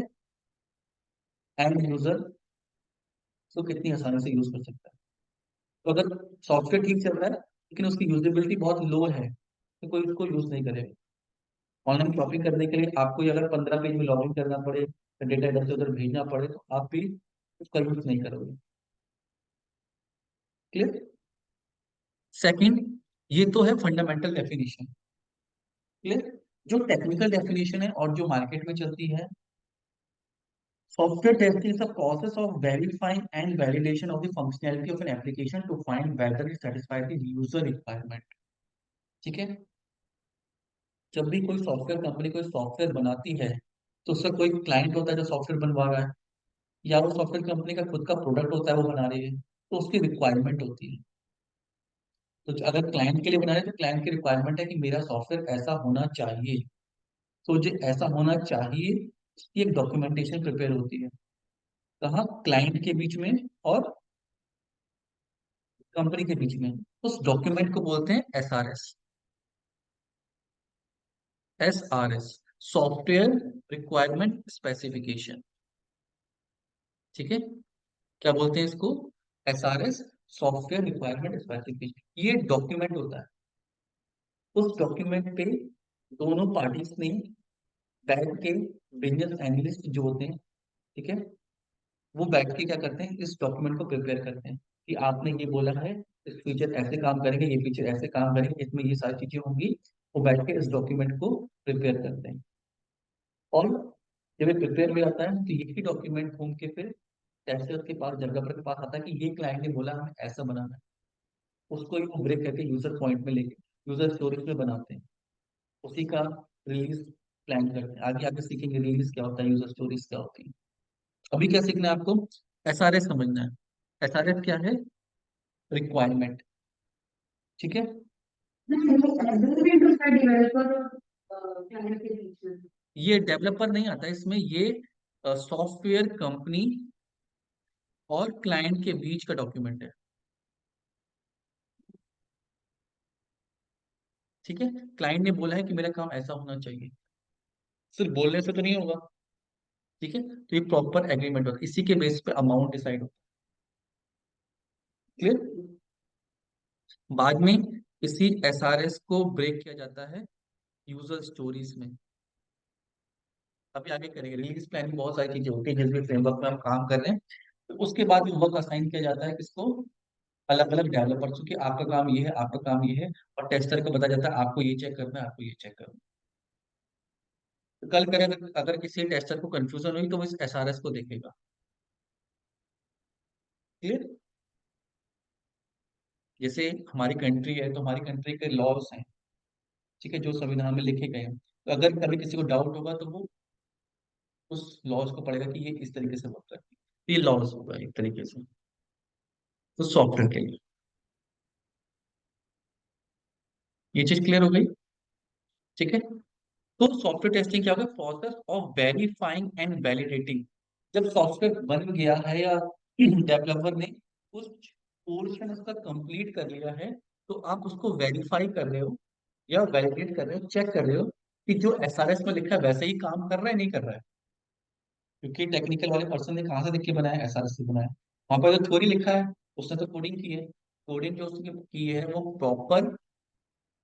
एंड यूजर उसको कितनी आसानी से यूज कर सकता है। तो अगर सॉफ्टवेयर ठीक चल रहा है लेकिन उसकी यूजेबिलिटी बहुत लो है तो कोई उसको यूज नहीं करेगा। ऑनलाइन शॉपिंग करने के लिए आपको ये अगर 15 पेज में लॉगिन करना पड़े, डेटा इधर से उधर भेजना पड़े, तो आप भी उसका यूज नहीं करोगे। क्लियर। सेकंड, ये तो है फंडामेंटल डेफिनेशन। क्लियर। जो टेक्निकल डेफिनेशन है और जो मार्केट में चलती है, software testing is the process of verifying and validation of the functionality of an application to find whether it satisfies the user requirement. ठीक है। जब भी कोई सॉफ्टवेयर कंपनी कोई सॉफ्टवेयर बनाती है तो उसका कोई क्लाइंट होता है जो सॉफ्टवेयर बनवा रहा है, या वो सॉफ्टवेयर कंपनी का खुद का प्रोडक्ट होता है वो बना रही है, तो उसकी रिक्वायरमेंट होती है। तो अगर क्लाइंट के लिए बना रहे हैं तो क्लाइंट की रिक्वायरमेंट है कि मेरा सॉफ्टवेयर ऐसा होना चाहिए। तो जो ऐसा होना चाहिए उसकी एक डॉक्यूमेंटेशन प्रिपेयर होती है, कहाँ, क्लाइंट के बीच में और कंपनी के बीच में। उस डॉक्यूमेंट को बोलते हैं SRS। SRS, software requirement specification. ठीक है। क्या बोलते हैं इसको? SRS, software requirement specification. ये डॉक्यूमेंट होता है। उस डॉक्यूमेंट पे दोनों पार्टीज ने बैठ के, बिजनेस एनालिस्ट जो होते हैं, ठीक है, वो बैठ के क्या करते हैं, इस डॉक्यूमेंट को प्रिपेयर करते हैं कि आपने ये बोला है, इस फीचर ऐसे काम करेंगे, ये फीचर ऐसे काम करेंगे, इसमें ये सारी चीजें होंगी। वो बैठ के इस डॉक्यूमेंट को प्रिपेयर करते हैं। और जब ये प्रिपेयर हो जाता है तो यही डॉक्यूमेंट घूम के फिर टेस्टर के पास, डेवलपर के पास आता है कि ये क्लाइंट ने बोला हमें ऐसा बनाना है। उसको ही वो ब्रेक करके यूजर पॉइंट में लेके यूजर स्टोरेज में बनाते हैं। उसी का रिलीज प्लान करते हैं। आगे आगे सीखेंगे रिलीज क्या होता है, यूजर स्टोरेज क्या होती है। अभी क्या सीखना है आपको? SRS समझना है। SRS क्या है? रिक्वायरमेंट। ठीक है। एग्रीमेंट होता है डेवलपर और क्लाइंट के बीच में। ये डेवलपर नहीं आता इसमें, ये सॉफ्टवेयर कंपनी और क्लाइंट के बीच का डॉक्यूमेंट है। ठीक है। क्लाइंट ने बोला है कि मेरा काम ऐसा होना चाहिए, सिर्फ बोलने से तो नहीं होगा। ठीक है। तो ये प्रॉपर एग्रीमेंट होता है, इसी के बेस पे अमाउंट डिसाइड होता है। क्लियर। बाद में इसी SRS को ब्रेक किया जाता है यूजर स्टोरीज में। अभी आगे करेंगे, रिलीज प्लान में बहुत सारी चीजें होती है जिस भी फ्रेमवर्क में हम काम कर रहे हैं। तो उसके बाद वर्क असाइन किया जाता है किसको? अलग अलग डेवलपर्स की, आपका काम ये है, आपका काम ये है। और टेस्टर को बताया जाता है आपको ये चेक करना है, आपको ये चेक करना है। तो कल करें, अगर किसी टेस्टर को कंफ्यूजन हुई तो वो इस SRS को देखेगा। क्लियर। जैसे हमारी कंट्री है तो हमारी कंट्री के लॉज हैं, ठीक है, जो संविधान में लिखे गए हैं। तो अगर कभी किसी को डाउट होगा तो वो उस लॉज को पढ़ेगा कि ये इस तरीके से वर्क करती है। ये लॉज होगा एक तरीके से, तो सॉफ्टवेयर के लिए। ये चीज क्लियर हो गई। ठीक है। तो सॉफ्टवेयर टेस्टिंग क्या होगा? Process of verifying and validating. जब सॉफ्टवेयर बन गया है या डेवलपर ने कुछ पोर्शन उसका कंप्लीट कर लिया है, तो आप उसको वेरीफाई कर रहे हो या वैलिडेट कर रहे हो, चेक कर रहे हो कि जो SRS में लिखा है वैसे ही काम कर रहा है नहीं कर रहा है। क्योंकि टेक्निकल वाले पर्सन ने कहाँ से देख के बनाया? SRS से बनाया। वहां पर जो थ्योरी लिखा है उसने तो कोडिंग की है। कोडिंग जो उसने की है वो प्रॉपर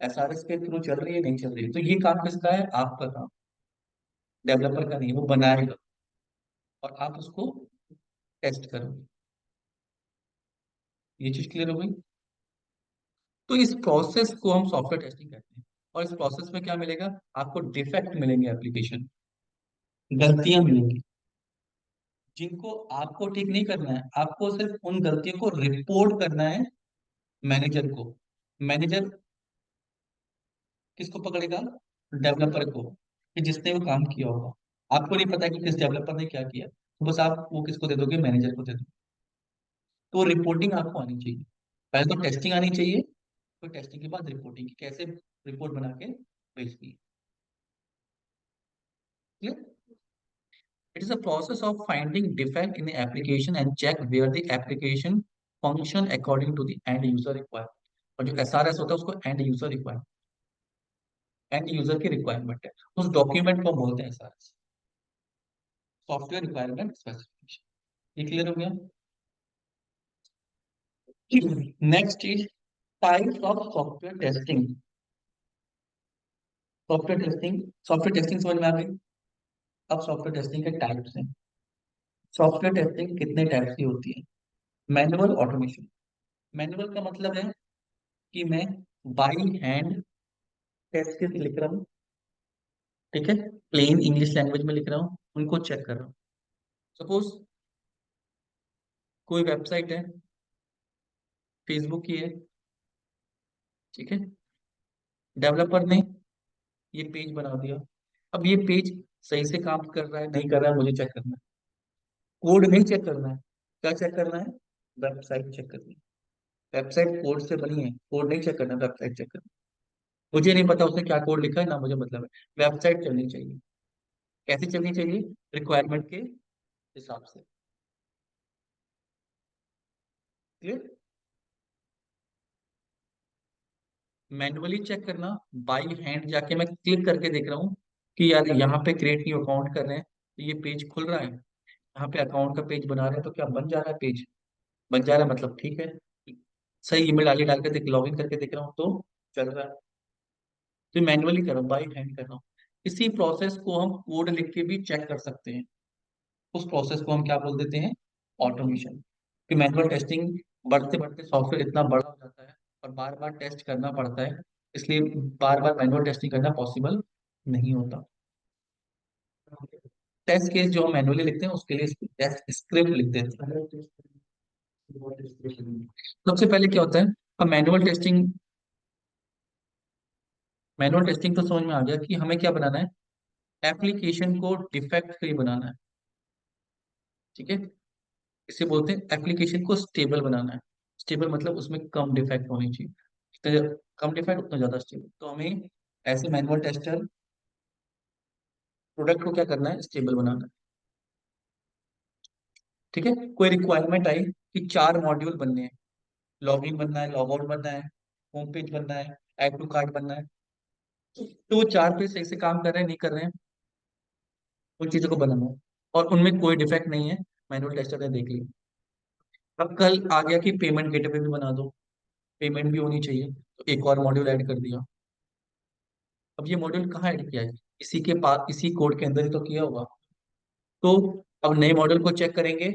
SRS के थ्रू चल रही है नहीं चल रही है। तो ये काम किसका है? आपका काम, डेवलपर का नहीं। वो बनाएगा और आप उसको टेस्ट करोगे। ये चीज क्लियर हो गई। तो इस प्रोसेस को हम सॉफ्टवेयर टेस्टिंग कहते हैं। और इस प्रोसेस में क्या मिलेगा? आपको डिफेक्ट मिलेंगे, एप्लीकेशन गलतियां मिलेंगी, जिनको आपको ठीक नहीं करना है। आपको सिर्फ उन गलतियों को रिपोर्ट करना है मैनेजर को। मैनेजर किसको पकड़ेगा? डेवलपर को, कि जिसने वो काम किया होगा। आपको नहीं पता कि किस डेवलपर ने क्या किया, तो बस आप वो किसको दे दोगे? मैनेजर को दे दोगे। तो रिपोर्टिंग आपको आनी चाहिए। पहले तो टेस्टिंग आनी चाहिए, फिर टेस्टिंग के बाद रिपोर्टिंग, की कैसे रिपोर्ट बना के भेजती है। Clear? It is a process of finding defect in the application and check where the application function according to the end user requirement. और जो एसआरएस होता है उसको end user requirement, end user की रिक्वायरमेंट है, उस डॉक्यूमेंट को हम बोलते हैं एसआरएस, सॉफ्टवेयर रिक्वायरमेंट स्पेसिफिकेशन। ये क्लियर हो गया? Next is types of software testing. Software testing समझ में आ गई? अब सॉफ्टवेयर टेस्टिंग के टाइप्स हैं। सॉफ्टवेयर टेस्टिंग कितने टाइप्स की होती है? Manual, automation. मैनुअल का मतलब है कि मैं बाई हैंड टेस्ट केस लिख रहा हूँ, ठीक है, प्लेन इंग्लिश लैंग्वेज में लिख रहा हूँ, उनको चेक कर रहा हूँ। सपोज कोई वेबसाइट है, फेसबुक की है, ठीक है, डेवलपर ने ये पेज बना दिया। अब ये पेज सही से काम कर रहा है नहीं कर रहा है मुझे चेक करना है, कोड नहीं चेक करना है। क्या चेक करना है? वेबसाइट चेक करनी है। वेबसाइट कोड से बनी है, कोड नहीं चेक करना, वेबसाइट चेक करना है। मुझे नहीं पता उसने क्या कोड लिखा है ना, मुझे मतलब है, वेबसाइट चलनी चाहिए। कैसे चलनी चाहिए? रिक्वायरमेंट के हिसाब से। क्लियर? मैनुअली चेक करना, बाई हैंड जाके मैं क्लिक करके देख रहा हूँ कि यार यहाँ पे क्रिएट न्यू अकाउंट कर रहे हैं तो ये पेज खुल रहा है, यहाँ पे अकाउंट का पेज बना रहे हैं तो क्या बन जा रहा है पेज, बन जा रहा है मतलब ठीक है, सही ईमेल आईडी डाल के देख, लॉग इन करके देख रहा हूँ तो चल रहा है। तो मैनुअली कर रहा हूँ, बाई हैंड कर रहा हूँ। इसी प्रोसेस को हम कोड लिख के भी चेक कर सकते हैं। उस प्रोसेस को हम क्या बोल देते हैं? ऑटोमेशन। कि मैनुअल टेस्टिंग बढ़ते बढ़ते सॉफ्टवेयर इतना बड़ा हो जाता है और बार बार टेस्ट करना पड़ता है, इसलिए बार बार मैनुअल टेस्टिंग करना पॉसिबल नहीं होता। टेस्ट केस जो हम मैनुअली लिखते हैं उसके लिए टेस्ट स्क्रिप्ट लिख देते हैं। सबसे पहले क्या होता है? अब मैनुअल टेस्टिंग तो समझ में आ गया कि हमें क्या बनाना है, एप्लीकेशन को डिफेक्ट फ्री बनाना है, ठीक है। इसे बोलते हैं एप्लीकेशन को स्टेबल बनाना है। स्टेबल मतलब उसमें कम डिफेक्ट होनी चाहिए, जितने कम डिफेक्ट उतना ज्यादा स्टेबल। तो हमें ऐसे मैनुअल टेस्टर प्रोडक्ट को क्या करना है? स्टेबल बनाना है, ठीक है। कोई रिक्वायरमेंट आई कि 4 मॉड्यूल बनने हैं, लॉगिन बनना है, लॉग आउट बनना है, होम पेज बनना है, ऐड टू कार्ट बनना है, तो वो 4 पेज सही से काम कर रहे हैं नहीं कर रहे हैं, उन चीजों को बनाना है और उनमें कोई डिफेक्ट नहीं है, मैनुअल टेस्टर ने देख लिया। अब कल आ गया कि पेमेंट गेटवे भी बना दो, पेमेंट भी होनी चाहिए, तो एक और मॉड्यूल ऐड कर दिया। अब ये मॉड्यूल कहाँ ऐड किया है? इसी के पास, इसी कोड के अंदर ही तो किया होगा। तो अब नए मॉड्यूल को चेक करेंगे,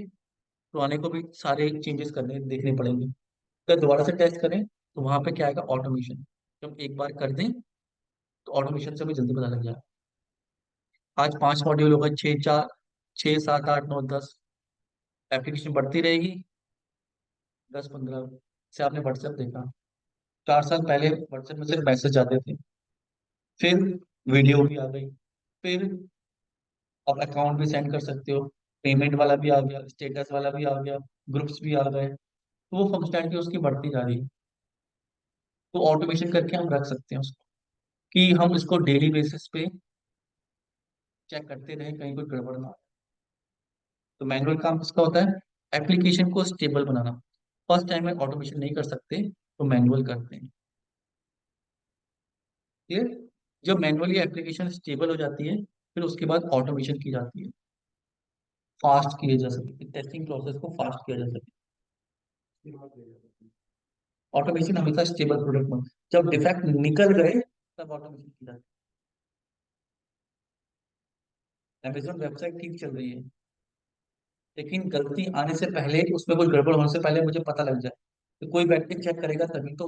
पुराने को भी सारे चेंजेस करने देखने पड़ेंगे। अगर दोबारा से टेस्ट करें तो वहां पे क्या आएगा? ऑटोमेशन। जब एक बार कर दें तो ऑटोमेशन से भी जल्दी पता लग जाए। आज 5 मॉड्यूल हो गए, 6 4, 6 7 8 9 10, एप्लीकेशन बढ़ती रहेगी। 10 15 से आपने व्हाट्सएप देखा, 4 साल पहले व्हाट्सएप में सिर्फ मैसेज आते थे, फिर वीडियो भी आ गई, फिर आप अकाउंट भी सेंड कर सकते हो, पेमेंट वाला भी आ गया, स्टेटस वाला भी आ गया, ग्रुप्स भी आ गए, तो वो फंक्शनैलिटी उसकी बढ़ती जा रही है। तो ऑटोमेशन करके हम रख सकते हैं उसको, कि हम इसको डेली बेसिस पे चेक करते रहे कहीं कोई गड़बड़ ना हो। तो मैनुअल काम किसका होता है? एप्लीकेशन को स्टेबल बनाना। फर्स्ट टाइम में ऑटोमेशन नहीं कर सकते तो मैनुअल करते हैं। क्लियर? जब मैनुअली एप्लीकेशन स्टेबल हो जाती है फिर उसके बाद ऑटोमेशन की जाती है, फास्ट किए जा सके, टेस्टिंग प्रोसेस को फास्ट किया जा सके। ऑटोमेशन हमेशा स्टेबल प्रोडक्ट में, जब डिफेक्ट निकल गए तब ऑटोमेशन की जाती है। अमेजोन वेबसाइट ठीक चल रही है लेकिन गलती आने से पहले, उसमें कुछ गड़बड़ होने से पहले मुझे पता लग जाए, तो कोई व्यक्ति चेक करेगा तभी तो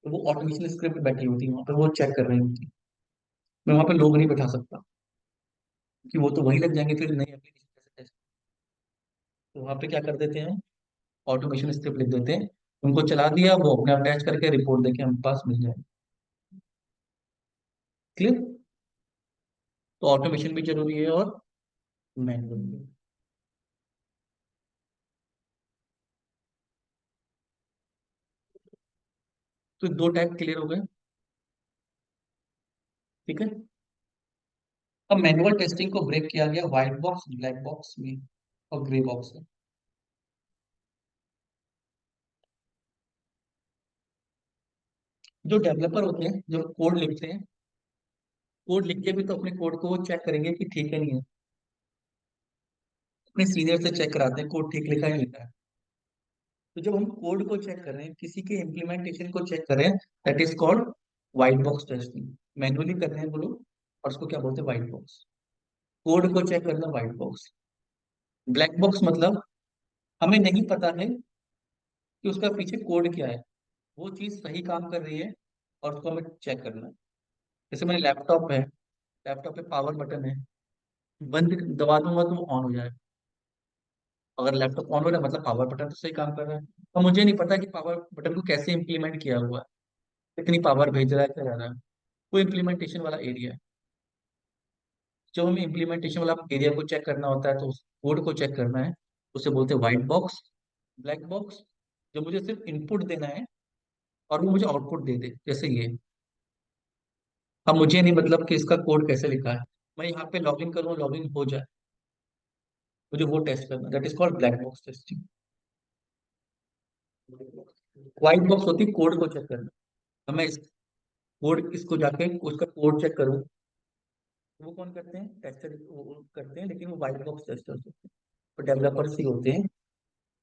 वो ऑटोमेशन स्क्रिप्ट बैठी होती है वहां पर, वो चेक कर रही होती है। मैं वहां पे लोग नहीं बैठा सकता कि वो तो वही लग जाएंगे फिर नई एप्लीकेशन कैसे टेस्ट। तो वहां पे क्या कर देते हैं? ऑटोमेशन स्क्रिप्ट लिख देते हैं, उनको चला दिया, वो अपने आप टेस्ट करके रिपोर्ट देके हम पास मिल जाए। क्लियर? तो ऑटोमेशन भी जरूरी है और मैनुअल भी। तो 2 टाइप क्लियर हो गए, ठीक है। अब मैनुअल टेस्टिंग को ब्रेक किया गया व्हाइट बॉक्स, ब्लैक बॉक्स में और ग्रे बॉक्स में। जो डेवलपर होते हैं जो कोड लिखते हैं, कोड लिख के भी तो अपने कोड को वो चेक करेंगे कि ठीक है नहीं है, अपने सीनियर से चेक कराते हैं कोड ठीक लिखा है नहीं लिखा है। तो जब हम कोड को चेक कर रहे हैं, किसी के इम्प्लीमेंटेशन को चेक कर रहे हैं, that is called white box testing. Manually कर रहे हैं वो लोग, और उसको क्या बोलते हैं, व्हाइट बॉक्स। कोड को चेक करना व्हाइट बॉक्स। ब्लैक बॉक्स मतलब हमें नहीं पता है कि उसका पीछे कोड क्या है, वो चीज सही काम कर रही है और उसको हमें चेक करना है। जैसे मेरे लैपटॉप है, लैपटॉप पे पावर बटन है, बंद दबा दूंगा तो वो ऑन हो जाएगा। अगर लैपटॉप ऑन हो रहा है मतलब पावर बटन तो सही काम कर रहा है। और मुझे नहीं पता कि पावर बटन को कैसे इंप्लीमेंट किया हुआ है, कितनी पावर भेज रहा है, क्या जा रहा है। वो इम्प्लीमेंटेशन वाला एरिया है। जब हमें इम्प्लीमेंटेशन वाला एरिया को चेक करना होता है तो उस कोड को चेक करना है, उसे बोलते हैं व्हाइट बॉक्स। ब्लैक बॉक्स, जो मुझे सिर्फ इनपुट देना है और वो मुझे आउटपुट दे दे, जैसे ये। अब मुझे नहीं मतलब कि इसका कोड कैसे लिखा है, मैं यहाँ पे लॉगिन करूँ, लॉगिन हो जाए, मुझे वो टेस्ट करना, that is called black box testing. White box होती है कोड को चेक करना। अब मैं इस कोड, इसको जाके उसका कोड चेक करूँ, तो वो कौन करते हैं, टेस्टर वो करते हैं, लेकिन वो व्हाइट बॉक्स टेस्टर्स होते हैं। तो डेवलपर्स ही होते हैं,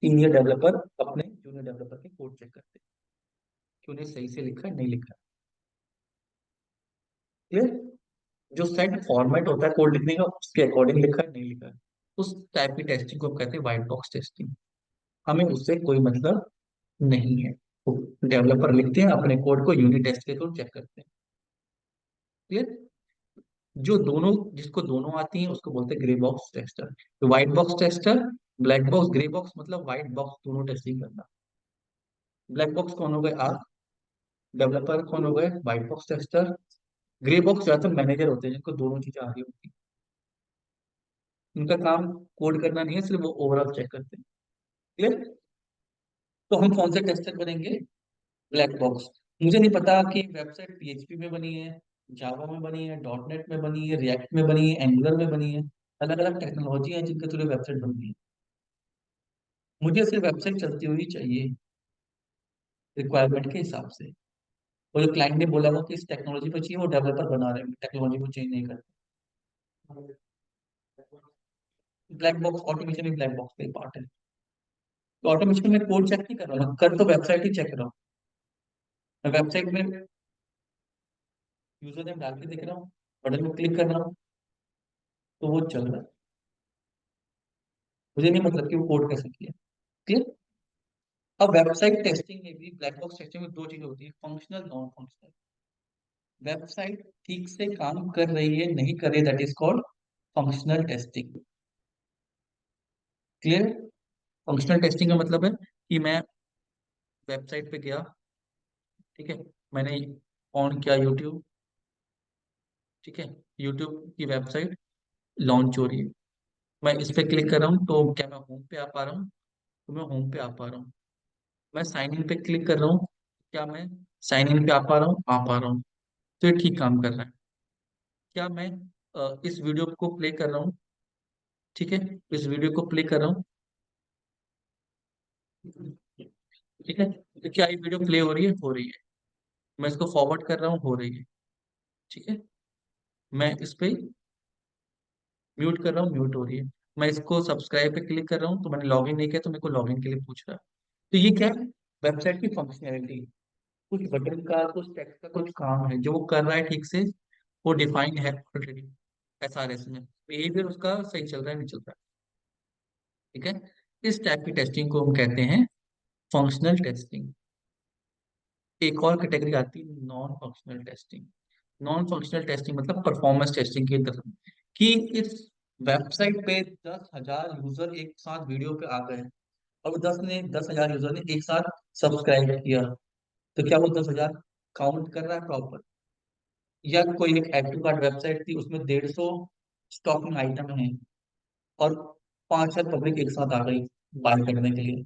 सीनियर डेवलपर अपने जूनियर डेवलपर के कोड चेक करते हैं कि उन्हें सही से लिखा है नहीं लिखा है। क्लियर। जो सेट फॉर्मेट होता है कोड लिखने का, उसके अकॉर्डिंग लिखा है नहीं लिखा है, उस टाइप की टेस्टिंग को हम कहते हैं व्हाइट बॉक्स टेस्टिंग। हमें उससे कोई मतलब नहीं है। डेवलपर लिखते हैं अपने कोड को, यूनिट टेस्ट के थ्रू चेक करते हैं। क्लियर। जो दोनों, जिसको दोनों आती हैं उसको बोलते हैं ग्रे बॉक्स टेस्टर। तो white box tester, black box, grey box मतलब व्हाइट बॉक्स दोनों टेस्टिंग करना। ब्लैक बॉक्स कौन हो गए आप, डेवलपर कौन हो गए, white box tester. Grey box ज्यादातर मैनेजर होते हैं जिनको दोनों चीजें आ रही होती हैं। उनका काम कोड करना नहीं है, सिर्फ वो ओवरऑल चेक करते हैं। क्लियर। तो हम कौन से टेस्टर बनेंगे, ब्लैक बॉक्स। मुझे नहीं पता कि वेबसाइट पीएचपी में बनी है, जावा में बनी है, डॉट नेट में बनी है, रिएक्ट में बनी है, एंगुलर में बनी है। अलग अलग टेक्नोलॉजी है जिनके थ्रू वेबसाइट बनती है। मुझे सिर्फ वेबसाइट चलती हुई चाहिए, रिक्वायरमेंट के हिसाब से। वो जो क्लाइंट ने बोला हो कि इस टेक्नोलॉजी पर चाहिए, वो डेवलपर बना रहे हैं, टेक्नोलॉजी को चेंज नहीं करते। ब्लैक बॉक्स ऑटोमेशन भी ब्लैक बॉक्स का ही पार्ट है। तो ऑटोमेशन में कोड चेक नहीं कर रहा हूँ, कर तो वेबसाइट ही चेक कर रहा हूँ। मैं वेबसाइट में यूजर नेम डाल के देख रहा हूँ, बटन को क्लिक कर रहा हूँ, तो वो चल रहा है। मुझे नहीं मतलब कि वो कोड कैसे किया। क्लियर। अब वेबसाइट टेस्टिंग में भी, ब्लैक बॉक्स टेस्टिंग में दो चीजें होती है, फंक्शनल नॉन फंक्शनल। वेबसाइट ठीक से काम कर रही है नहीं कर रही, that is called functional testing. Clear. Functional testing का मतलब है कि मैं वेबसाइट पे गया, ठीक है, मैंने ऑन किया यूट्यूब, ठीक है, यूट्यूब की वेबसाइट लॉन्च हो रही है, मैं इस पे क्लिक कर रहा हूँ तो क्या मैं होम पे आ पा रहा हूँ, तो मैं होम पे आ पा रहा हूँ। मैं साइन इन पे क्लिक कर रहा हूँ, क्या मैं साइन इन पे आ पा रहा हूँ, आ पा रहा हूँ। तो ये ठीक काम कर रहा है। क्या मैं इस वीडियो को प्ले कर रहा हूँ, ठीक है, इस वीडियो को प्ले कर रहा हूँ, ठीक है, तो क्या ये वीडियो प्ले हो रही है, हो रही है। मैं इसको फॉरवर्ड कर रहा हूँ, हो रही है, ठीक है। मैं इस पे म्यूट कर रहा हूँ, म्यूट हो रही है। मैं इसको सब्सक्राइब पे क्लिक कर रहा हूँ, तो मैंने लॉगिन नहीं किया तो मेरे को लॉगिन के लिए पूछ रहा है। तो ये क्या है, वेबसाइट की फंक्शनैलिटी। कुछ बटन का, कुछ टेक्स्ट का कुछ काम है जो वो कर रहा है ठीक से, वो डिफाइंड है ऑलरेडी एसआरएस में, बिहेवियर उसका सही चल रहा है नहीं चल रहा है। ठीक है। इस टाइप की टेस्टिंग को हम कहते हैं फंक्शनल टेस्टिंग। एक और कैटेगरी आती है non functional testing. Non functional testing मतलब परफॉर्मेंस टेस्टिंग की तरफ, कि इस वेबसाइट पे 10,000 यूजर एक साथ वीडियो पे आ गए, और वो 10,000 यूजर ने एक साथ सब्सक्राइब किया, तो क्या वो 10,000 काउंट कर रहा है प्रॉपर। या कोई एक एड टू कार्ट वेबसाइट थी, उसमें 150 स्टॉकिंग आइटम है, और 5,000 पब्लिक एक साथ आ गई बाय करने के लिए,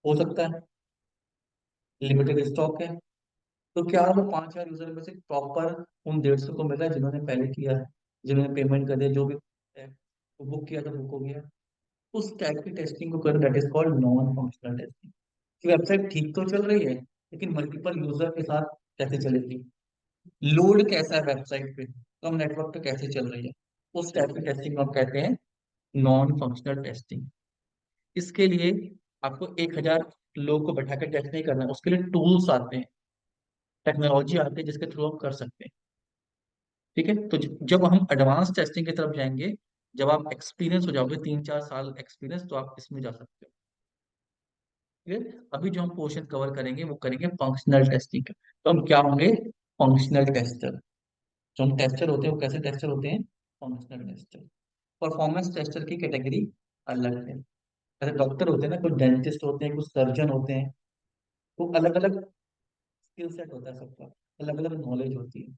हो सकता है, लिमिटेड स्टॉक है। तो क्या वो 5,000 यूजर में से प्रॉपर उन 150 को मिला है जिन्होंने पहले किया है, जिन्होंने पेमेंट कर दिया, जो भी है, तो बुक किया तो बुक हो गया। उस टाइप की टेस्टिंग को कर, that is called non functional testing. कि वेबसाइट ठीक तो चल रही है, लेकिन मल्टीपल यूजर के साथ कैसे चलेगी, लोड कैसा है वेबसाइट पे, कम नेटवर्क पे कैसे चल रही है, उस टाइप की टेस्टिंग को हम कहते हैं नॉन फंक्शनल टेस्टिंग। इसके लिए आपको 1,000 लोग को बैठा कर टेस्ट नहीं करना है, उसके लिए टूल्स आते हैं, टेक्नोलॉजी आती है जिसके थ्रू हम कर सकते हैं। ठीक है, तो जब हम एडवांस टेस्टिंग की तरफ जाएंगे, जब आप एक्सपीरियंस हो जाओगे, 3-4 साल एक्सपीरियंस, तो आप इसमें जा सकते हो। ठीक है, अभी जो हम पोर्शन कवर करेंगे वो करेंगे फंक्शनल टेस्टिंग का। तो हम क्या होंगे, फंक्शनल टेस्टर। जो हम टेस्टर होते हैं वो कैसे टेस्टर होते हैं, फंक्शनल टेस्टर। परफॉर्मेंस टेस्टर की कैटेगरी अलग है। जैसे डॉक्टर होते हैं ना, कुछ डेंटिस्ट होते हैं, कुछ सर्जन होते हैं, तो अलग अलग स्किल सेट होता है सबका, अलग अलग नॉलेज होती है।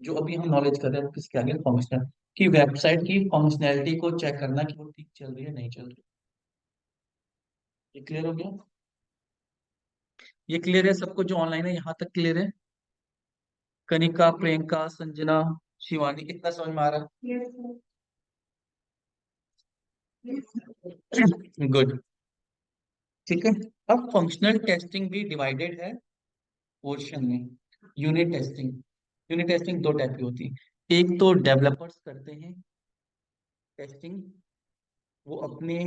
जो अभी हम नॉलेज कर रहे हैं वो किसके आगे, फंक्शनल, कि वेबसाइट की फंक्शनैलिटी को चेक करना कि वो ठीक चल रही है नहीं चल रही। ये क्लियर हो गया, ये क्लियर है सबको जो ऑनलाइन है, यहाँ तक क्लियर है? कनिका, प्रियंका, संजना, शिवानी, इतना समझ में आ रहा Yes, sir. Yes, sir. है? गुड। ठीक है, अब फंक्शनल टेस्टिंग भी डिवाइडेड है पोर्शन में। यूनिट टेस्टिंग, यूनिट टेस्टिंग दो टाइप की होती है। एक तो डेवलपर्स करते हैं टेस्टिंग, वो अपने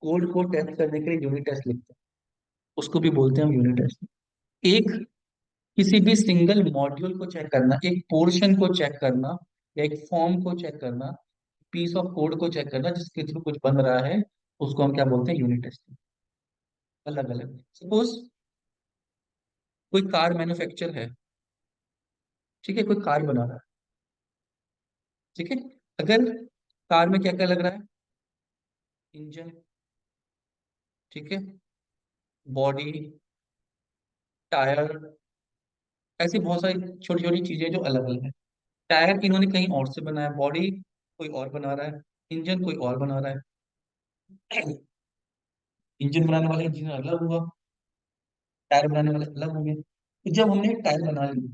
कोड को टेस्ट करने के लिए यूनिट टेस्ट लिखते हैं, उसको भी बोलते हैं हम यूनिट टेस्टिंग। एक किसी भी सिंगल मॉड्यूल को चेक करना, एक पोर्शन को चेक करना, या एक फॉर्म को चेक करना, पीस ऑफ कोड को चेक करना जिसके थ्रू कुछ बन रहा है, उसको हम क्या बोलते हैं, यूनिट टेस्टिंग। अलग अलग, सपोज कोई कार मैन्युफैक्चर है, ठीक है, कोई कार बना रहा है, ठीक है, अगर कार में क्या क्या लग रहा है, इंजन, ठीक है, बॉडी, टायर, ऐसी बहुत सारी छोटी छोटी चीजें जो अलग अलग है। टायर इन्होंने कहीं और से बनाया, बॉडी कोई और बना रहा है, इंजन कोई और बना रहा है। इंजन बनाने वाला इंजीनियर अलग हुआ, टायर बनाने वाले अलग होंगे। तो जब हमने एक टायर बना ली,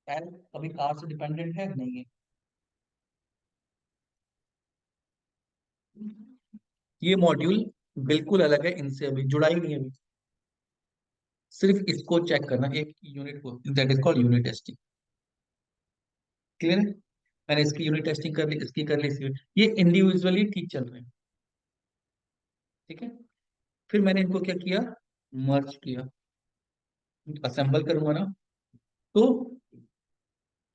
टायर कभी कार से डिपेंडेंट है नहीं है, ये मॉड्यूल बिल्कुल अलग है इनसे, अभी जुड़ा ही नहीं है अभी। सिर्फ इसको चेक करना, एक यूनिट को, that is called unit testing. Clear है? मैंने इसकी यूनिट टेस्टिंग कर ली, इसकी कर ली, ये इंडिविजुअली ठीक चल रहे हैं। ठीक है, फिर मैंने इनको क्या किया, मर्ज किया, असेंबल करूंगा ना, तो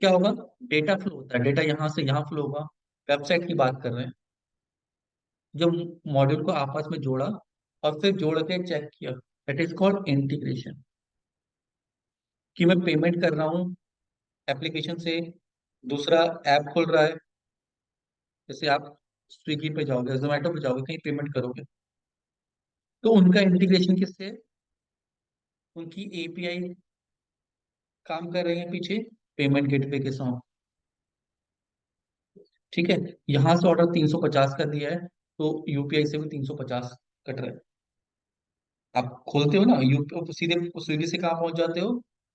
क्या होगा, डेटा फ्लो होता है, डेटा यहाँ से यहाँ फ्लो होगा। वेबसाइट की बात कर रहे हैं, जब मॉड्यूल को आपस में जोड़ा और फिर जोड़ के चेक किया, दैट इज कॉल्ड इंटीग्रेशन। कि मैं पेमेंट कर रहा हूँ एप्लीकेशन से, दूसरा ऐप खुल रहा है, जैसे आप स्विगी पे जाओगे, जोमेटो पे जाओगे, कहीं पेमेंट करोगे, तो उनका इंटीग्रेशन किससे है? उनकी एपीआई काम कर रही है पीछे, पेमेंट गेटवे के साथ। ठीक है, यहाँ से ऑर्डर 350 का दिया है, तो यूपीआई से भी 350 कट रहा है। आप खोलते हो ना यूपीआई, तो सीधे स्विगी से कहाँ पहुंच जाते हो,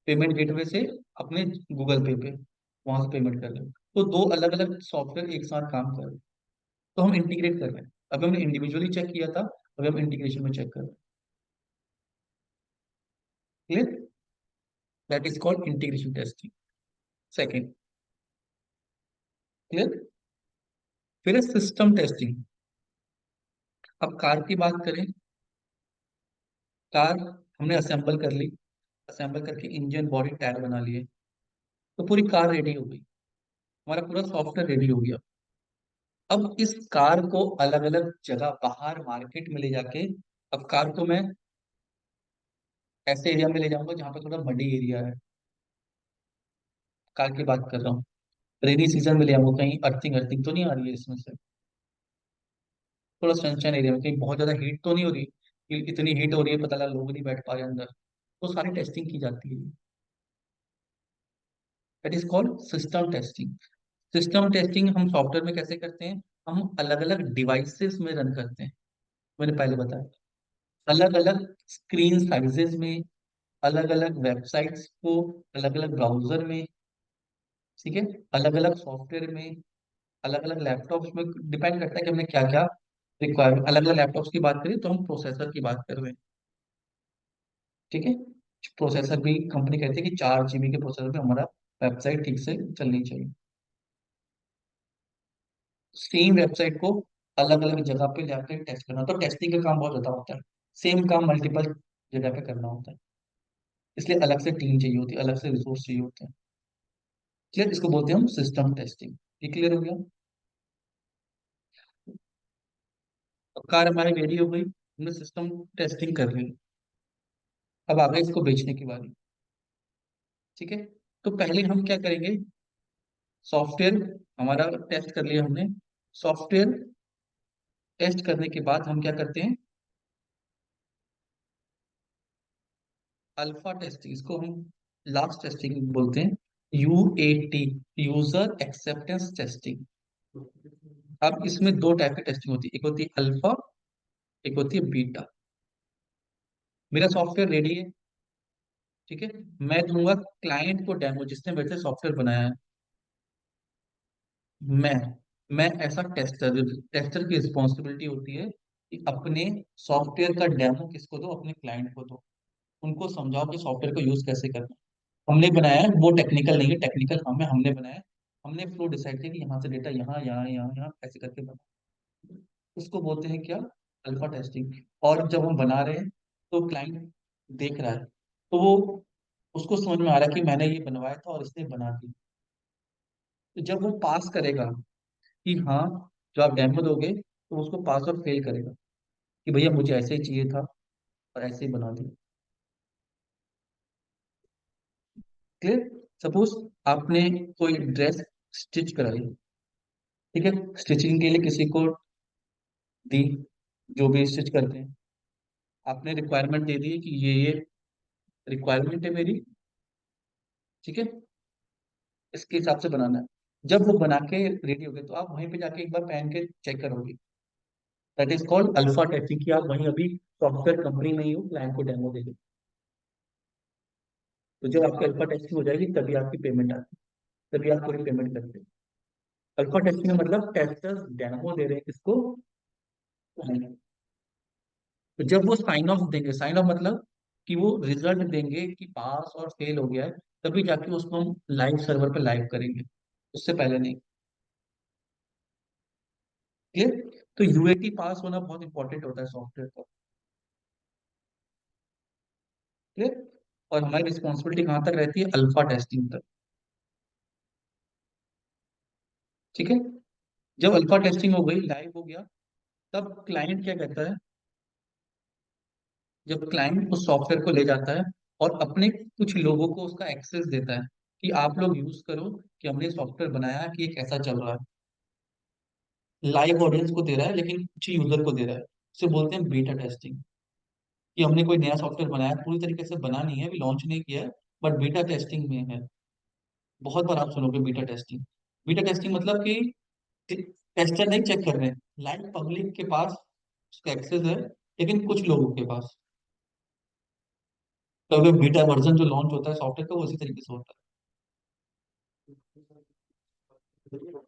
पेमेंट गेटवे से अपने गूगल पे पे, वहां से पेमेंट कर रहे हो। तो दो अलग अलग सॉफ्टवेयर एक साथ काम कर रहे हैं, तो हम इंटीग्रेट कर रहे हैं। अभी हमने इंडिविजुअली चेक किया था, अभी हम इंटीग्रेशन में चेक कर रहे हैं। Clear? That is called integration testing. Second, clear? फिर है सिस्टम टेस्टिंग। अब कार की बात करें, कार हमने असेंबल कर ली, असेंबल करके इंजन, बॉडी, टायर बना लिए, तो पूरी कार रेडी हो गई, हमारा पूरा सॉफ्टवेयर रेडी हो गया। अब इस कार को अलग अलग जगह बाहर मार्केट में ले जाके, अब कार को मैं ऐसे एरिया में ले जाऊंगा जहां पे थोड़ा मडी एरिया है, कार की बात कर रहा हूँ, रेनी सीजन में ले आऊंगा, कहीं अर्थिंग अर्थिंग तो नहीं आ रही है इसमें से, थोड़ा सनशाइन एरिया में, कहीं बहुत ज्यादा हीट तो नहीं हो रही कि इतनी हीट हो रही है पता लगा लोग नहीं बैठ पा रहे अंदर, तो सारी टेस्टिंग की जाती है। That is called system testing. System testing हम सॉफ्टवेयर में कैसे करते हैं, हम अलग अलग डिवाइसेस में रन करते हैं, मैंने पहले बताया, अलग अलग स्क्रीन साइजेस में, अलग अलग वेबसाइट्स को, अलग अलग ब्राउजर में, ठीक है, अलग अलग सॉफ्टवेयर में, अलग अलग लैपटॉप्स में, डिपेंड करता है कि हमने क्या क्या रिक्वायरमेंट। अलग अलग लैपटॉप्स की बात करें तो हम प्रोसेसर की बात कर रहे हैं, ठीक है। प्रोसेसर भी कंपनी कहती है कि 4 GB के प्रोसेसर पे हमारा वेबसाइट ठीक से चलनी चाहिए। सेम वेबसाइट को अलग अलग जगह पे जाकर टेस्ट करना, तो टेस्टिंग का काम बहुत ज्यादा होता है। सेम काम मल्टीपल जगह पे करना होता है, इसलिए अलग से टीम चाहिए होती है, अलग से रिसोर्स चाहिए होते हैं। क्लियर, इसको बोलते हैं हम सिस्टम टेस्टिंग। ये क्लियर हो गया। अब कार हमारी रेडी हो गई, हमने सिस्टम टेस्टिंग कर ली। अब आ गई इसको बेचने की बारी। ठीक है, तो पहले हम क्या करेंगे, सॉफ्टवेयर हमारा टेस्ट कर लिया हमने। सॉफ्टवेयर टेस्ट करने के बाद हम क्या करते हैं, अल्फा टेस्टिंग, इसको हम लास्ट टेस्टिंग बोलते हैं, यूएटी, यूजर एक्सेप्टेंस टेस्टिंग। अब इसमें दो टाइप की टेस्टिंग होती है, एक होती है अल्फा, एक होती है बीटा। मेरा सॉफ्टवेयर रेडी है, ठीक है, मैं दूंगा क्लाइंट को डेमो, जिसने मेरे से सॉफ्टवेयर बनाया है। मैं मैं ऐसा टेस्टर, टेस्टर की रिस्पॉन्सिबिलिटी होती है कि अपने सॉफ्टवेयर का डेमो किसको दो, अपने क्लाइंट को दो, उनको समझाओ कि सॉफ्टवेयर को यूज कैसे करना है। हमने बनाया है, वो टेक्निकल नहीं है, टेक्निकल हम है, हमने बनाया है। हमने फ्लो डिसाइड किया कि यहाँ से डेटा यहाँ यहाँ यहाँ यहाँ ऐसे करके बना, उसको बोलते हैं क्या, अल्फा टेस्टिंग। और जब हम बना रहे हैं तो क्लाइंट देख रहा है, तो वो उसको समझ में आ रहा है कि मैंने ये बनवाया था और इसने बना दी। तो जब वो पास करेगा कि हाँ, जो आप डेमो दोगे, तो उसको पास और फेल करेगा कि भैया मुझे ऐसे ही चाहिए था और ऐसे ही बना दिया। क्लियर। सपोज आपने कोई ड्रेस स्टिच कराई, ठीक है, स्टिचिंग के लिए किसी को दी, जो भी स्टिच करते हैं, आपने रिक्वायरमेंट दे दी है कि ये रिक्वायरमेंट है मेरी, ठीक है, इसके हिसाब से बनाना है। जब वो बना के रेडी हो गए, तो आप वहीं पे जाके एक बार पहन के चेक करोगे। That is called alpha testing, कि आप वहीं अभी सॉफ्टवेयर कंपनी में ही हो, क्लाइंट को डेमो दे दो। तो जब आपकी अल्फा टेस्टिंग हो जाएगी, तभी आपकी पेमेंट आती है, तभी आप पूरी पेमेंट करते हैं। अल्फा टेस्टिंग में मतलब टेस्टर्स डेमो दे रहे हैं किसको, client। तो जब वो साइन ऑफ देंगे, साइन ऑफ मतलब कि वो रिजल्ट देंगे कि पास और फेल हो गया है, तभी जाके उसको हम लाइव सर्वर पे लाइव करेंगे, उससे पहले नहीं। क्लियर। तो यूएटी पास होना बहुत इंपॉर्टेंट होता है सॉफ्टवेयर का। क्लियर। और हमारी रिस्पॉन्सिबिलिटी कहाँ तक रहती है, अल्फा टेस्टिंग तक। ठीक है, जब अल्फा टेस्टिंग हो गई, लाइव हो गया, तब क्लाइंट क्या कहता है, जब क्लाइंट उस सॉफ्टवेयर को ले जाता है और अपने कुछ लोगों को उसका एक्सेस देता है कि आप लोग यूज करो, कि हमने सॉफ्टवेयर बनाया है, कि ये कैसा चल रहा है। लाइव ऑडियंस को दे रहा है, लेकिन कुछ यूजर को दे रहा है, उसे बोलते हैं बीटा टेस्टिंग। कि हमने कोई नया सॉफ्टवेयर बनाया है, पूरी तरीके से बना नहीं है, अभी लॉन्च नहीं किया है, बट बीटा टेस्टिंग में है। बहुत बार आप सुनोगे बीटा टेस्टिंग। बीटा टेस्टिंग मतलब कि टेस्टर नहीं चेक कर रहे हैं, लाइव पब्लिक के पास उसका एक्सेस है, लेकिन कुछ लोगों के पास। तो अगर बीटा वर्जन जो लॉन्च होता है सॉफ्टवेयर का, वो इसी तरीके से होता है।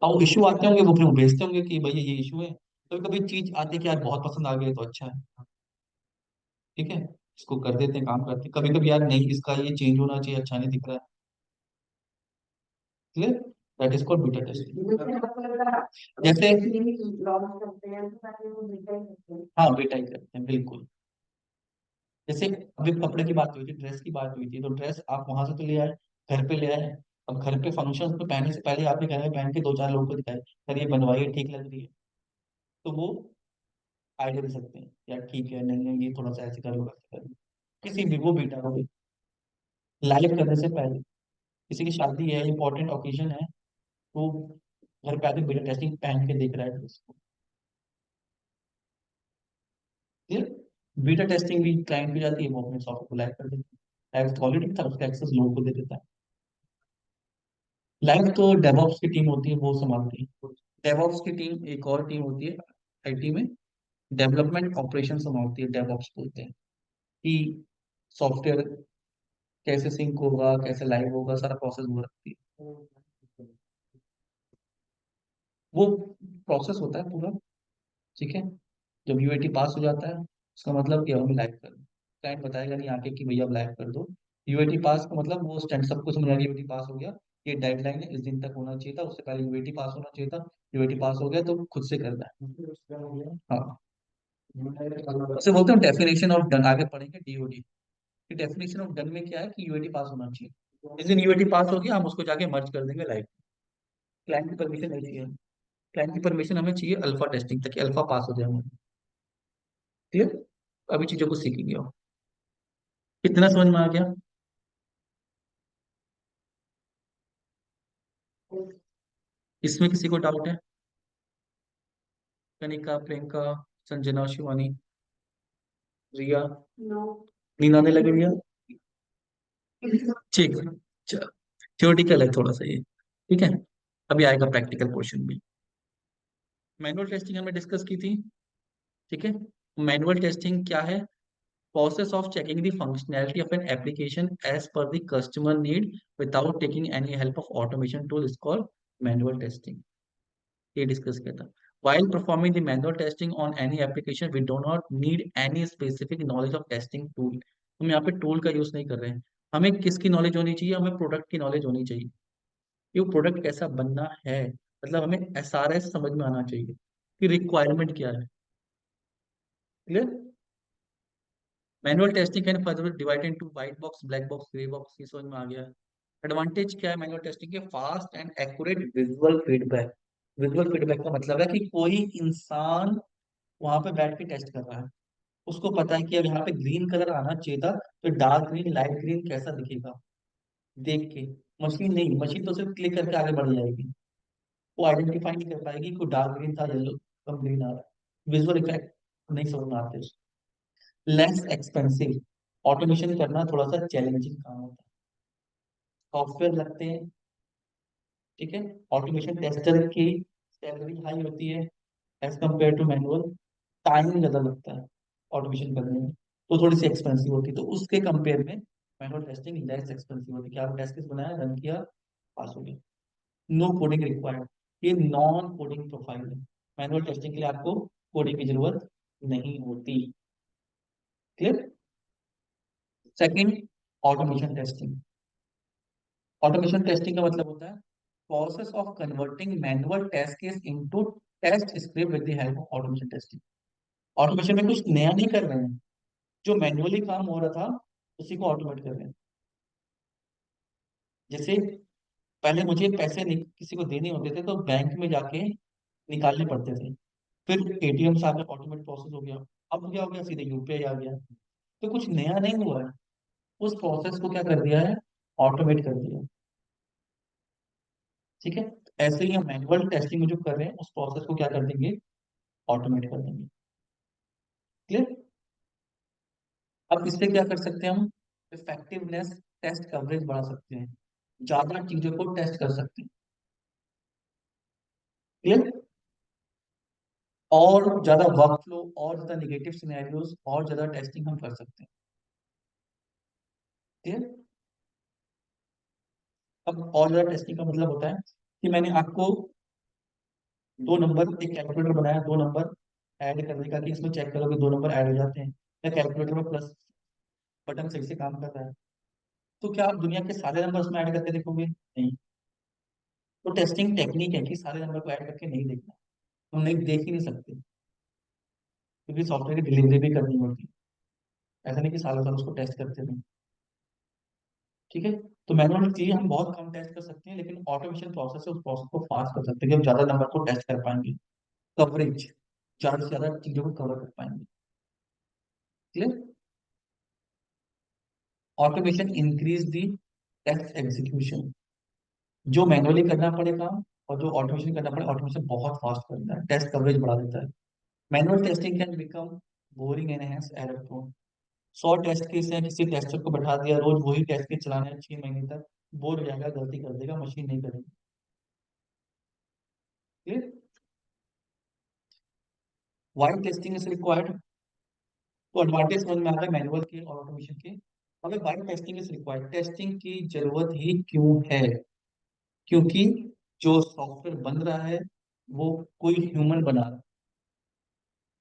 और इशू आते होंगे, वो फिर वो भेजते होंगे कि भैया ये इशू है। कभी कभी चीज आती है कि यार बहुत पसंद आ गई तो अच्छा है, ठीक है, इसको कर देते हैं, काम करते हैं। कभी कभी यार नहीं, इसका ये चेंज होना चाहिए, अच्छा नहीं दिख रहा है। Clear. That is called beta testing. जैसे लॉन्च करते हैं तो ताकि वो डिटेल करते हैं। हाँ, बीटा ही करते हैं बिल्कुल। जैसे अभी कपड़े की बात हुई थी, ड्रेस की बात हुई थी, तो ड्रेस आप वहां से तो ले आए, घर पे ले आए। अब घर पे फंक्शन में पहनने से पहले आपने घर में पहन के 2-4 लोगों को दिखाए, सर ये बनवाइए, ठीक लग रही है, तो वो आइडिया दे सकते हैं यार, ठीक है, नहीं नहीं, ये थोड़ा सा ऐसे कर लो, ऐसे कर लो। किसी भी, वो बीटा हो गई। लाइव करने से पहले, किसी की शादी है, इंपॉर्टेंट ओकेजन है, तो घर पे आके बीटा टेस्टिंग पहन के देख रहा है ड्रेस को। फिर बीटा टेस्टिंग भी क्लाइंट की जाती है, वो अपने सॉफ्टवेयर को लाइव कर देता है, लाइव ऑलरेडी था, उसका एक्सेस लोगों को दे देता है। लाइव तो डेवऑप्स की टीम होती है, वो संभालती है। डेवऑप्स की टीम एक और टीम होती है आईटी में, डेवलपमेंट ऑपरेशन संभालती है, डेवऑप्स बोलते हैं। कि सॉफ्टवेयर कैसे सिंक होगा, कैसे लाइव होगा, सारा प्रोसेस वो रखती है। वो प्रोसेस होता है पूरा, ठीक है। जब यूएटी पास हो जाता है, उसका मतलब कि अब हम लाइव कर रहे हैं। क्लाइंट बताएगा नहीं आके कि भैया ब्लैक कर दो। यूएटी पास का मतलब वो स्टैंड सबको समझ आ गया, यूएटी पास हो गया, ये डेडलाइन है, इस दिन तक होना चाहिए था, उससे पहले यूएटी पास होना चाहिए था, यूएटी पास हो गया तो खुद से करना है। हाँ, उसे बोलते हैं डेफिनेशन ऑफ डन, आगे पढ़ेंगे डीओडी। डेफिनेशन ऑफ डन में क्या है कि यूएटी पास होना चाहिए, जिस दिन यूएटी पास हो गया हम उसको जाके मर्ज कर देंगे लाइव। क्लाइंट की परमिशन नहीं चाहिए, क्लाइंट की परमिशन हमें चाहिए अल्फा टेस्टिंग तक, अल्फा पास हो जाए हमारा। क्लियर? अभी चीजों को सीखेंगे और कितना समझ में आ गया? इसमें किसी को डाउट है? कनिका, प्रियंका, संजना, शिवानी, रिया, No. नीना ने लगे लिया। ठीक है, चलो, थ्योरेटिकल है थोड़ा सा ये, ठीक है। अभी आएगा प्रैक्टिकल क्वेश्चन भी। मैनुअल टेस्टिंग हमने डिस्कस की थी, ठीक है। मैनुअल टेस्टिंग क्या है? Process of checking the functionality of an application as per the customer need without taking any help of automation tool is called manual testing. ये discuss किया था। While performing the manual testing on any application, we do not need any specific knowledge of testing tool. हम यहाँ पे tool का use नहीं कर रहे हैं। हमें किसकी नॉलेज होनी चाहिए? हमें प्रोडक्ट की नॉलेज होनी चाहिए, ये प्रोडक्ट कैसा बनना है, मतलब हमें एसआरएस समझ में आना चाहिए कि रिक्वायरमेंट क्या है। Clear? Manual testing can further divide into white box, black box, grey box, ये समझ में आ गया। एडवांटेज क्या है मैनुअल टेस्टिंग के? Fast and accurate visual feedback. Visual feedback का मतलब है कि कोई इंसान वहां पे बैठ के टेस्ट कर रहा है, उसको पता है कि अब यहाँ पे ग्रीन कलर आना चाहिए था, तो डार्क ग्रीन, लाइट ग्रीन कैसा दिखेगा देख के। मशीन नहीं, मशीन तो सिर्फ क्लिक करके आगे बढ़ जाएगी, वो आइडेंटिफाई नहीं कर पाएगी कोई डार्क ग्रीन था, येलो कम ग्रीन आ रहा है, विजुअल इफेक्ट नहीं समझ में आते। लेस एक्सपेंसिव, ऑटोमेशन करना थोड़ा सा चैलेंजिंग काम होता है, सॉफ्टवेयर लगते हैं, ठीक है। ऑटोमेशन टेस्टर की सैलरी हाई होती है as compare to manual, time ज्यादा लगता है ऑटोमेशन करने में, तो थोड़ी सी एक्सपेंसिव होती है, तो उसके कंपेयर में मैनुअल टेस्टिंग लेस एक्सपेंसिव होती है। क्या आप टेस्ट केस बनाया, रन किया, पास हो गया। नो कोडिंग रिक्वायर्ड, ये नॉन कोडिंग प्रोफाइल है। मैनुअल टेस्टिंग के लिए आपको कोडिंग की जरूरत नहीं होती। Clear? Second, automation testing. Automation testing का मतलब होता है process of converting manual test case into test script with the help of automation testing. Automation में कुछ नया नहीं कर रहे हैं, जो मैनुअली काम हो रहा था उसी को ऑटोमेट कर रहे हैं। जैसे पहले मुझे पैसे किसी को देने होते थे तो बैंक में जाके निकालने पड़ते थे, फिर एटीएम से आकर ऑटोमेट प्रोसेस हो गया। अब क्या हो गया, सीधे यूपीआई आ गया। तो कुछ नया नहीं हुआ है, उस प्रोसेस को क्या कर दिया है, ऑटोमेट कर दिया। ठीक है, ऐसे ही हम मैनुअल टेस्टिंग में जो कर रहे हैं उस प्रोसेस को क्या कर देंगे, ऑटोमेट कर देंगे। क्लियर? अब इससे क्या कर सकते हैं हम, इफेक्टिवनेस, टेस्ट कवरेज बढ़ा सकते हैं, ज्यादा चीजों को टेस्ट कर सकते हैं। क्लियर? और ज्यादा वर्क फ्लो और ज्यादा निगेटिव सिनेरियोज और ज्यादा टेस्टिंग हम कर सकते हैं। क्लियर? अब और ज्यादा टेस्टिंग का मतलब होता है कि मैंने आपको दो नंबर, एक कैलकुलेटर बनाया, दो नंबर ऐड करने का कि इसमें चेक करो कि दो नंबर ऐड हो जाते हैं, या कैलकुलेटर में प्लस बटन सही से काम कर रहा है, तो क्या आप दुनिया के सारे नंबर उसमें ऐड करके देखोगे? नहीं। तो टेस्टिंग टेक्निक है कि सारे नंबर को ऐड करके नहीं देखना, हम नहीं देख ही नहीं सकते, क्योंकि सॉफ्टवेयर की डिलीवरी भी करनी होती है, ऐसा नहीं कि सालों साल उसको टेस्ट करते रहे। ठीक है, तो मैनुअल के लिए हम बहुत कम टेस्ट कर सकते हैं, लेकिन ऑटोमेशन प्रोसेस है, उस प्रोसेस को फास्ट कर सकते हैं कि हम ज्यादा नंबर को टेस्ट कर पाएंगे, कवरेज, ज्यादा से ज्यादा चीजों को कवर कर पाएंगे। Clear? Automation increase the test execution, जो मैनुअली करना पड़ेगा और जो ऑटोमेशन करना पड़ेगा, ऑटोमेशन बहुत फास्ट करता है, टेस्ट कवरेज बढ़ा देता है। Manual testing can become boring and hence error prone. 100 test case है, किसी टेस्टर को बैठा दिया, रोज वही टेस्ट केस चलाने हैं 6 महीने तक, बोर हो जाएगा, गलती कर देगा, मशीन नहीं करेगी। Clear? Why testing is required, तो एडवांटेज समझ में आ रहा है मैनुअल के और ऑटोमेशन के। अगर why testing is required, testing की जरूरत ही क्यों है? क्योंकि जो सॉफ्टवेयर बन रहा है वो कोई ह्यूमन बना रहा है,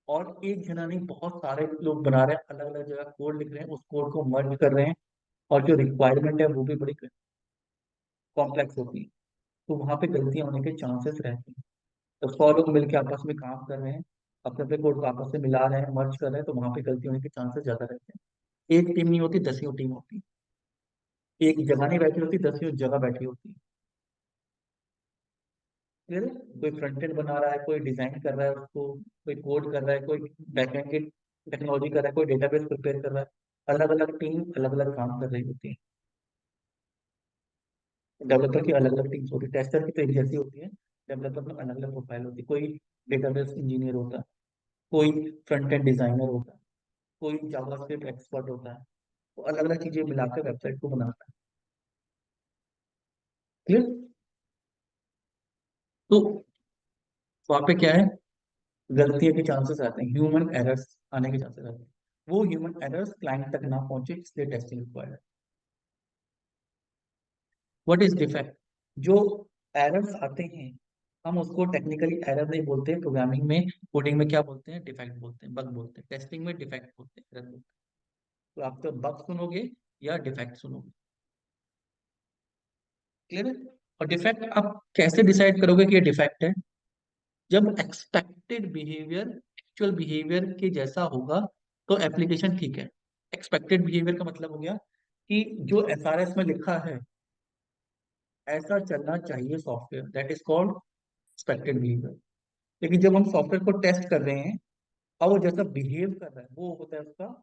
और एक जना नहीं, बहुत सारे लोग बना रहे हैं, अलग अलग जगह कोड लिख रहे हैं, उस कोड को मर्ज कर रहे हैं, और जो रिक्वायरमेंट है वो भी बड़ी कॉम्प्लेक्स होती है, तो वहां पे गलतियां होने के चांसेस रहते हैं। तो 100 लोग मिलकर आपस में काम कर रहे हैं, अपने अपने कोड को आपस में मिला रहे हैं, मर्ज कर रहे हैं, तो वहां पे गलती होने के चांसेस ज्यादा रहते हैं। एक टीम नहीं होती, 10 टीम होती है। एक जगह नहीं बैठी होती, 10 जगह बैठी होती है। क्लियर है? कोई फ्रंट एंड बना रहा है, कोई डिजाइन कर रहा है उसको, कोई कोड कर रहा है, कोई बैकएंड की टेक्नोलॉजी कर रहा है, कोई डेटाबेस प्रिपेयर कर रहा है। अलग अलग टीम अलग अलग काम कर रही होती है। डेवलपर की अलग अलग टीम्स होती है, टेस्टर की तो एक जैसी होती है। डेवलपर में अलग अलग प्रोफाइल होती है, कोई डेटाबेस इंजीनियर होता है, कोई फ्रंट एंड डिजाइनर होता है, कोई जावास्क्रिप्ट एक्सपर्ट होता है। तो अलग अलग चीजें मिलाकर वेबसाइट को बनाता है। क्लियर? तो वहां पे क्या है, गलतियों के चांसेस आते हैं, ह्यूमन एरर्स आने के चांसेस आते हैं। वो ह्यूमन एरर्स क्लाइंट तक ना पहुंचे, इसलिए टेस्टिंग रिक्वायर्ड है। What is defect? जो एरर्स आते हैं, हम उसको टेक्निकली एरर नहीं बोलते, प्रोग्रामिंग में कोडिंग में क्या बोलते हैं, डिफेक्ट बोलते हैं, बग बोलते हैं। टेस्टिंग में डिफेक्ट बोलते हैं, error बोलते हैं। तो आप तो बग सुनोगे या डिफेक्ट सुनोगे। क्लियर है? और डिफेक्ट आप कैसे डिसाइड करोगे कि ये डिफेक्ट है? जब एक्सपेक्टेड बिहेवियर एक्चुअल बिहेवियर के जैसा होगा, तो एप्लीकेशन ठीक है। एक्सपेक्टेड बिहेवियर का मतलब हो गया कि जो एसआरएस में लिखा है, ऐसा चलना चाहिए software, that is called expected behaviour. लेकिन जब हम सॉफ्टवेयर को टेस्ट कर रहे हैं, और वो जैसा बिहेव कर रहा है, वो होता है उसका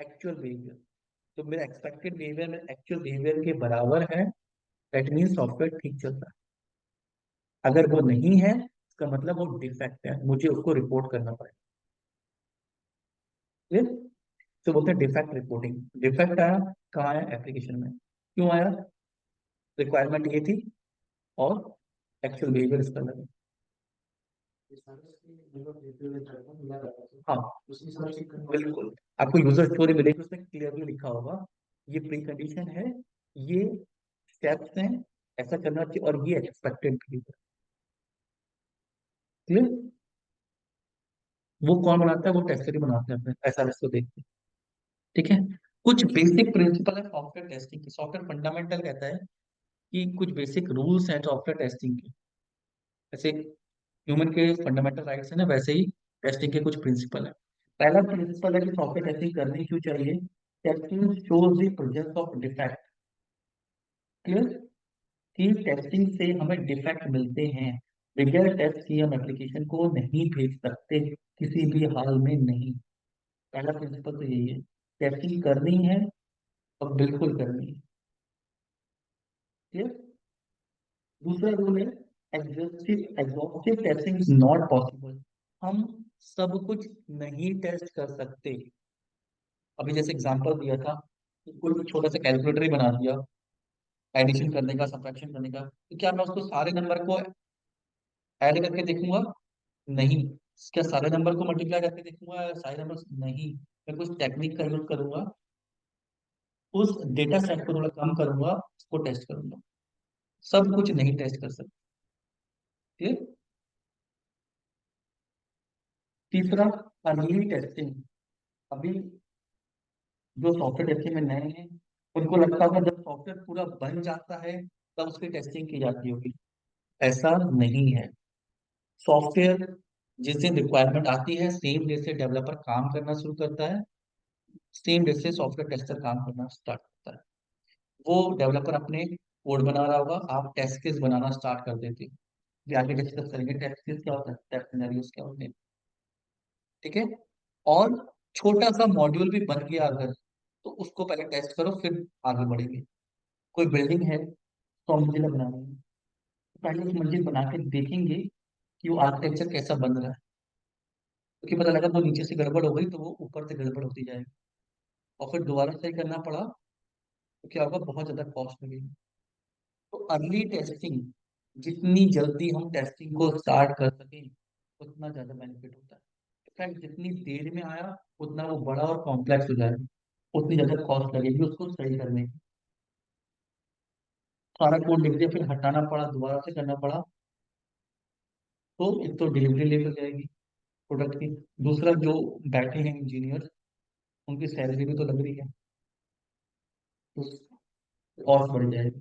एक्चुअल बिहेवियर। तो मेरा एक्सपेक्टेड बिहेवियर मेरे एक्चुअल बिहेवियर के बराबर है, दैट मीन सॉफ्टवेयर ठीक चल रहा है। अगर वो नहीं है, इसका मतलब वो डिफेक्ट है, मुझे उसको रिपोर्ट करना पड़ेगा। तो बोलते हैं डिफेक्ट रिपोर्टिंग। डिफेक्ट आया, कहाँ आया, एप्लीकेशन में। क्यों आया? रिक्वायरमेंट ये थी, और एक्चुअल बिहेवियर इसका लगा। हाँ, बिल्कुल। आपको यूजर स्टोरी मिलेगी, उसमें क्लियरली लिखा होगा ये प्री कंडीशन है, ये स्टेप्स हैं, ऐसा करना चाहिए, और ये एक्सपेक्टेड बिहेवियर। क्लियर? वो कौन बनाता है? वो टेस्टर ही बनाते हैं, ऐसा को देख के। ठीक है? कुछ बेसिक प्रिंसिपल है सॉफ्टवेयर टेस्टिंग की। सॉफ्टवेयर फंडामेंटल कहता है कि कुछ बेसिक रूल्स हैं सॉफ्टवेयर टेस्टिंग के। जैसे ह्यूमन के फंडामेंटल राइट्स है ना, वैसे ही टेस्टिंग के कुछ प्रिंसिपल है। पहला प्रिंसिपल है कि सॉफ्टवेयर टेस्टिंग करनी क्यों चाहिए। Testing shows the presence of defect. Clear? कि टेस्टिंग से हमें डिफेक्ट मिलते हैं, बगैर टेस्ट किए हम एप्लीकेशन को नहीं भेज सकते, किसी भी हाल में नहीं। पहला प्रिंसिपल तो यही है, टेस्टिंग करनी है, और बिल्कुल करनी है। क्लियर? दूसरा रूल है, exhaustive exhaustive testing is not possible. हम सब कुछ नहीं टेस्ट कर सकते। अभी जैसे एग्जांपल दिया था कि कोई छोटा सा कैलकुलेटर ही बना दिया, एडिशन करने का, सब्ट्रैक्शन करने का, तो क्या मैं उसको सारे नंबर को ऐड करके देखूंगा? नहीं। क्या सारे नंबर को मल्टीप्लाई करके देखूंगा? सारे नंबर नहीं। मैं कुछ टेक्निक का यूज करूंगा, उस डेटा सेट को थोड़ा कम करूंगा, उसको टेस्ट करूंगा। सब कुछ नहीं टेस्ट कर सकते। ठीक? तीसरा, अर्ली टेस्टिंग। अभी जो सॉफ्टवेयर टेस्टिंग में नए हैं, उनको लगता होगा जब सॉफ्टवेयर पूरा बन जाता है तब उसकी टेस्टिंग की जाती होगी। ऐसा नहीं है। सॉफ्टवेयर जिस दिन रिक्वायरमेंट आती है, सेम डे से डेवलपर काम करना शुरू करता है, सेम डे से सॉफ्टवेयर टेस्टर काम करना स्टार्ट करता है। वो डेवलपर अपने कोड बना रहा होगा, आप टेस्ट केस बनाना स्टार्ट कर देते हो। ये आगे डिस्कस करेंगे, टेस्ट केस क्या होता है, टेस्ट सिनेरियोस क्या होते हैं। ठीक है? और छोटा सा मॉड्यूल भी बन गया अगर, तो उसको पहले टेस्ट करो, फिर आगे बढ़ेंगे। कोई बिल्डिंग है, 100 मंजिला बनानी है, तो पहले उस मंजिल बना के देखेंगे कि वो आर्किटेक्चर कैसा बन रहा है। क्योंकि पता लगा वो नीचे से गड़बड़ हो गई, तो वो ऊपर से गड़बड़ होती जाएगी, और फिर दोबारा सही करना पड़ा, तो क्या होगा, बहुत ज्यादा कॉस्ट लगेगी। तो अर्ली टेस्टिंग, जितनी जल्दी हम टेस्टिंग को स्टार्ट कर सकें, उतना ज्यादा बेनिफिट होता है। इनफैक्ट जितनी देर में आया, उतना वो बड़ा और कॉम्प्लेक्स हो जाएगा, उतनी ज्यादा कॉस्ट लगेगी उसको सही करने की। सारा कोड लिख दिया, फिर हटाना पड़ा, दोबारा से करना पड़ा, तो एक तो डिलीवरी लेट हो जाएगी, प्रोडक्ट की। दूसरा, जो बैठे हैं इंजीनियर, उनकी सैलरी भी तो लग रही है, तो कॉस्ट बढ़ जाएगी।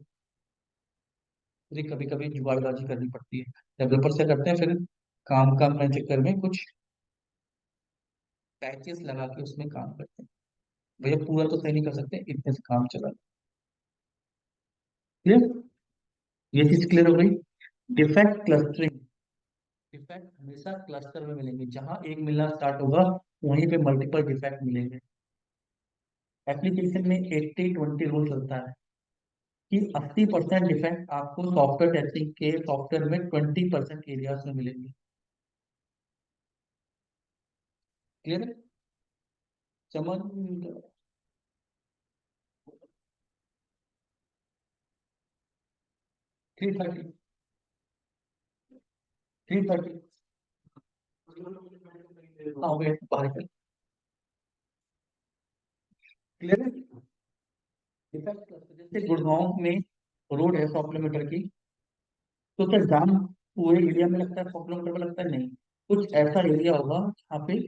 फिर कभी कभी जुगाड़बाजी करनी पड़ती है, डेवलपर से करते हैं, फिर काम काम में चक्कर में कुछ पैचेस लगा के उसमें काम करते हैं। भैया पूरा तो सही नहीं कर सकते, इतने से काम चला। क्लियर? ये चीज क्लियर हो गई। Defect clustering. डिफेक्ट हमेशा क्लस्टर में मिलेंगे, जहां एक मिलना स्टार्ट होगा वहीं पे मल्टीपल डिफेक्ट मिलेंगे। एप्लीकेशन में 80-20 रूल चलता है कि 80% डिफेक्ट आपको सॉफ्टवेयर टेस्टिंग के सॉफ्टवेयर में 20% एरियाज में मिलेंगे। क्लियर है? समझ? 330। 330। हाँ वेट बाहर। क्लियर है? डिफेक्ट क्लस्टर, जैसे गुड़गांव में रोड है 100 किलोमीटर की, तो क्या जाम पूरे एरिया में लगता है, 100 किलोमीटर में लगता है? नहीं। कुछ ऐसा एरिया होगा जहाँ पे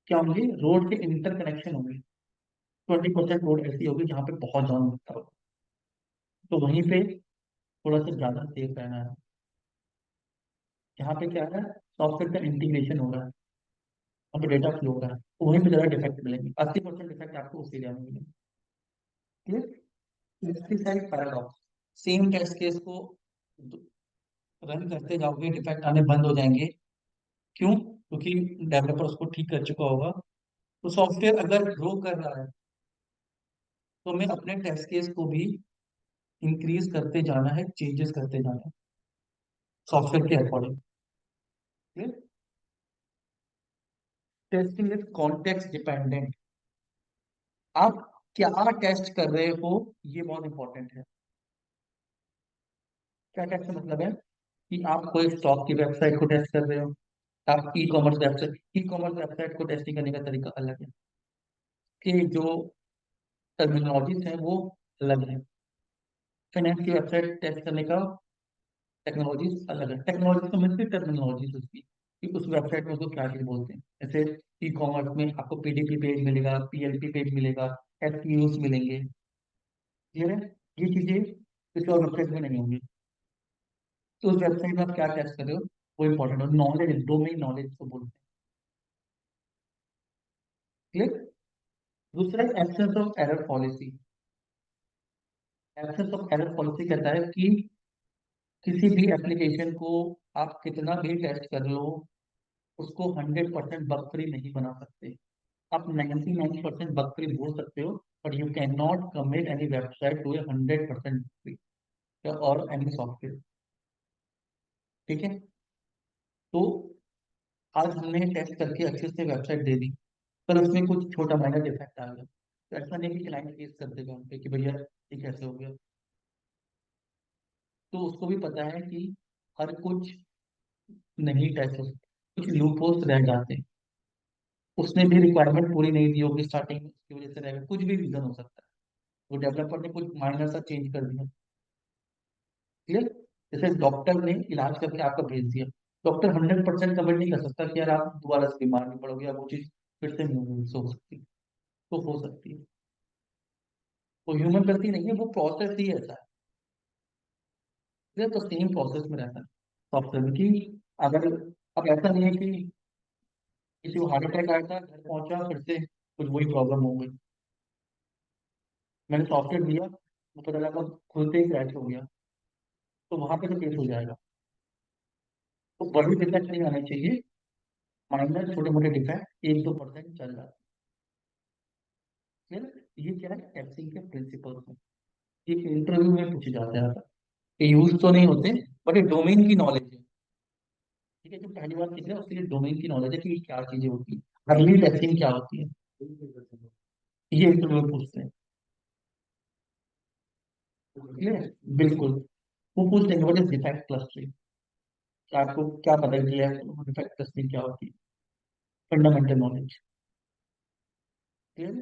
क्या होंगे, रोड के इंटरकनेक्शन होंगे। 20% रोड ऐसी होगी जहाँ पे बहुत जाम लगता होगा, तो वहीं पे थोड़ा सा ज्यादा सेफ रहना है। जहाँ पे क्या है, सॉफ्टवेयर का इंटीग्रेशन हो रहा है, वहाँ पे डेटा फ्लो हो रहा है, तो वहीं पे ज्यादा डिफेक्ट मिलेंगे। 80% डिफेक्ट आपको उस एरिया में मिलेंगे। क्लियर? इसकी side paradox. Same test case को रन करते जाओगे, डिफेक्ट आने बंद हो जाएंगे। क्यों? क्योंकि डेवलपर उसको ठीक कर चुका होगा। तो सॉफ्टवेयर अगर ग्रो कर रहा है, तो हमें अपने टेस्ट केस को भी इंक्रीज करते जाना है, चेंजेस करते जाना है सॉफ्टवेयर के according. Testing is context dependent. आप क्या टेस्ट कर रहे हो, ये बहुत इंपॉर्टेंट है। क्या टेस्ट का मतलब है कि आप कोई स्टॉक की वेबसाइट को टेस्ट कर रहे हो, आप ई कॉमर्स वेबसाइट को टेस्टिंग करने का तरीका अलग है, कि जो टर्मिनोलॉजीज है वो अलग है। फाइनेंस की वेबसाइट टेस्ट करने का टेक्नोलॉजीज अलग है। टेक्नोलॉजी तो मिलती है, टर्मिनोलॉजीज उसकी कि उस वेबसाइट में उसको क्या चीज बोलते हैं। जैसे ई कॉमर्स में आपको पीडीपी पेज मिलेगा, पीएलपी पेज मिलेगा, एसक्यूज मिलेंगे। क्लियर है? ये चीजें किसी और वेबसाइट में नहीं होंगी। तो उस वेबसाइट में आप क्या टेस्ट कर रहे हो, वो इंपॉर्टेंट है। नॉलेज, डोमेन नॉलेज को बोलते हैं। क्लियर? दूसरा, absence of error policy. Absence of error policy कहता है कि किसी भी एप्लीकेशन को आप कितना भी टेस्ट कर लो, उसको 100% बग फ्री नहीं बना सकते। आप 99% बग फ्री बोल सकते हो, but you can not commit any website to a 100% free और एनी सॉफ्टवेयर। ठीक है? तो आज हमने टेस्ट करके अच्छे से वेबसाइट दे दी, पर उसमें कुछ छोटा माइनर डिफेक्ट आ गया, तो ऐसा नहीं कि क्लाइंट केस कर देगा हम पे कि भैया ये कैसे हो गया। तो उसको भी पता है कि हर कुछ नहीं टेस्ट हो सकता, कुछ लूप होल्स रह जाते हैं। उसने भी रिक्वायरमेंट पूरी नहीं दी होगी स्टार्टिंग में, उसकी वजह से रहेगा, कुछ भी रीजन हो सकता है। वो डेवलपर ने कुछ माइनर सा चेंज कर दिया। क्लियर? जैसे डॉक्टर ने इलाज करके आपका भेज दिया, डॉक्टर 100% कवर नहीं कर सकता कि यार आप दोबारा से बीमार नहीं पड़ोगे, या वो चीज फिर से नहीं होगी, हो सकती है। तो हो सकती है, वो ह्यूमन गलती नहीं है, वो प्रोसेस ही ऐसा है। ये तो सेम प्रोसेस में रहता है सॉफ्टवेयर में, कि अगर, अब ऐसा नहीं है कि किसी को हार्ट अटैक आया था, घर पहुंचा, फिर से कुछ वही प्रॉब्लम हो गई। मैंने सॉफ्टवेयर दिया, वो पता लगा खुलते ही क्रैश हो गया, तो वहां पे तो केस हो जाएगा। तो बड़ी डिफेक्ट नहीं आने चाहिए, माइनर छोटे मोटे डिफेक्ट 1-2% चल जाते हैं। ये क्या है, टेस्टिंग के प्रिंसिपल्स हैं। ये इंटरव्यू में पूछे जाते हैं, ये यूज तो नहीं होते, बट ये डोमेन की नॉलेज है। ठीक है? जो पहली बार सीख रहे हैं उसके लिए डोमेन की नॉलेज है कि ये क्या चीजें होती है, अर्ली टेस्टिंग क्या होती है, ये इंटरव्यू में पूछते हैं। ठीक है? बिल्कुल। वो पूछ लेंगे व्हाट इज डिफेक्ट क्लस्टरिंग, आपको क्या पता है कि डिफेक्ट क्लस्टरिंग क्या होती है, फंडामेंटल नॉलेज। ठीक है?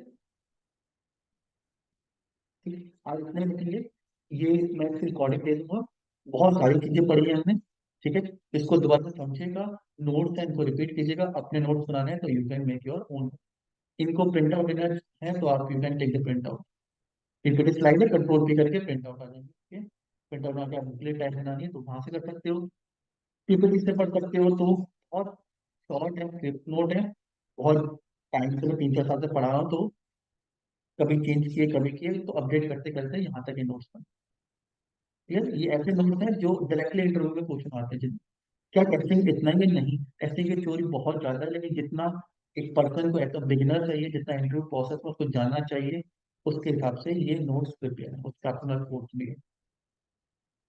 ठीक है? आज इतने लिखेंगे, ये मैं इसकी रिकॉर्डिंग दे दूंगा। बहुत सारी चीजें पढ़ी है हमने, ठीक है, इसको दोबारा से समझिएगा, नोट्स है इनको रिपीट कीजिएगा, अपने नोट्स बनाने हैं तो you can make your own. इनको प्रिंट आउट लेना है तो आप you can take the print out. PPT slide है, कंट्रोल पी करके प्रिंट आउट आ जाएंगे, ठीक है। प्रिंट आउट आके आप बुकलेट टाइप बनानी है तो वहां से कर सकते हो, पीपीटी से पढ़ सकते हो तो। और शॉर्ट है, क्लिप नोट है, बहुत टाइम से मैं 3 4 साल से पढ़ा रहा हूँ तो कभी चेंज किए कभी किए तो अपडेट करते करते यहाँ तक ये नोट्स बन। क्लियर, ये ऐसे नोट्स हैं जो डायरेक्टली इंटरव्यू में क्वेश्चन आते हैं। क्या टेस्टिंग इतना ही है? नहीं, टेस्टिंग की थ्योरी बहुत ज्यादा है, लेकिन जितना एक पर्सन को एज अ बिगिनर चाहिए, जितना इंटरव्यू प्रोसेस में उसको जानना चाहिए, उसके हिसाब से ये नोट्स प्रिपेयर है, उसका अपना कोर्स भी है।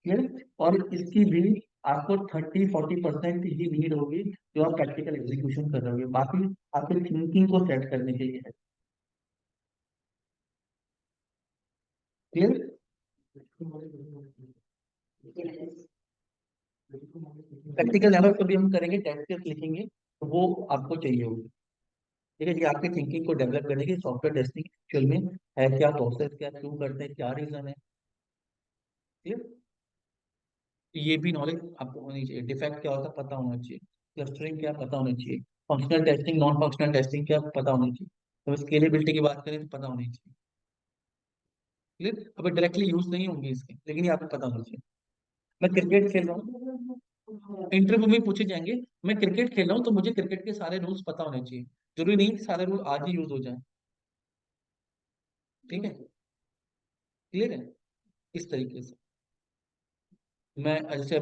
क्लियर, और इसकी भी आपको 30 40% ही नीड होगी जो आप प्रैक्टिकल एग्जीक्यूशन कर रहे होगे, बाकी आपकी थिंकिंग को सेट करने के लिए है। Clear, Yes. प्रैक्टिकल लेवल कभी हम करेंगे, टेस्ट केस लिखेंगे तो वो आपको चाहिए होगी। ठीक है, ये आपकी थिंकिंग को डेवलप करने की सॉफ्टवेयर टेस्टिंग एक्चुअल में है क्या, प्रोसेस क्या, क्यों करते हैं, क्या रीजन है। क्लियर, ये भी नॉलेज आपको होनी चाहिए। डिफेक्ट क्या होता है पता होना चाहिए, क्लस्टरिंग क्या पता होना चाहिए, functional testing non functional testing क्या पता होनी चाहिए, तो स्केलेबिलिटी की बात करें तो पता होनी चाहिए। क्लियर, अभी डायरेक्टली यूज नहीं होंगे इसके, लेकिन ये आपको पता होना चाहिए। मैं क्रिकेट खेल रहा हूँ, इंटरव्यू में पूछे जाएंगे, मैं क्रिकेट खेल रहा हूँ तो मुझे क्रिकेट के सारे रूल्स पता होने चाहिए, जरूरी नहीं कि सारे रूल आज ही यूज हो जाए। ठीक है, क्लियर है, इस तरीके से। मैं जैसे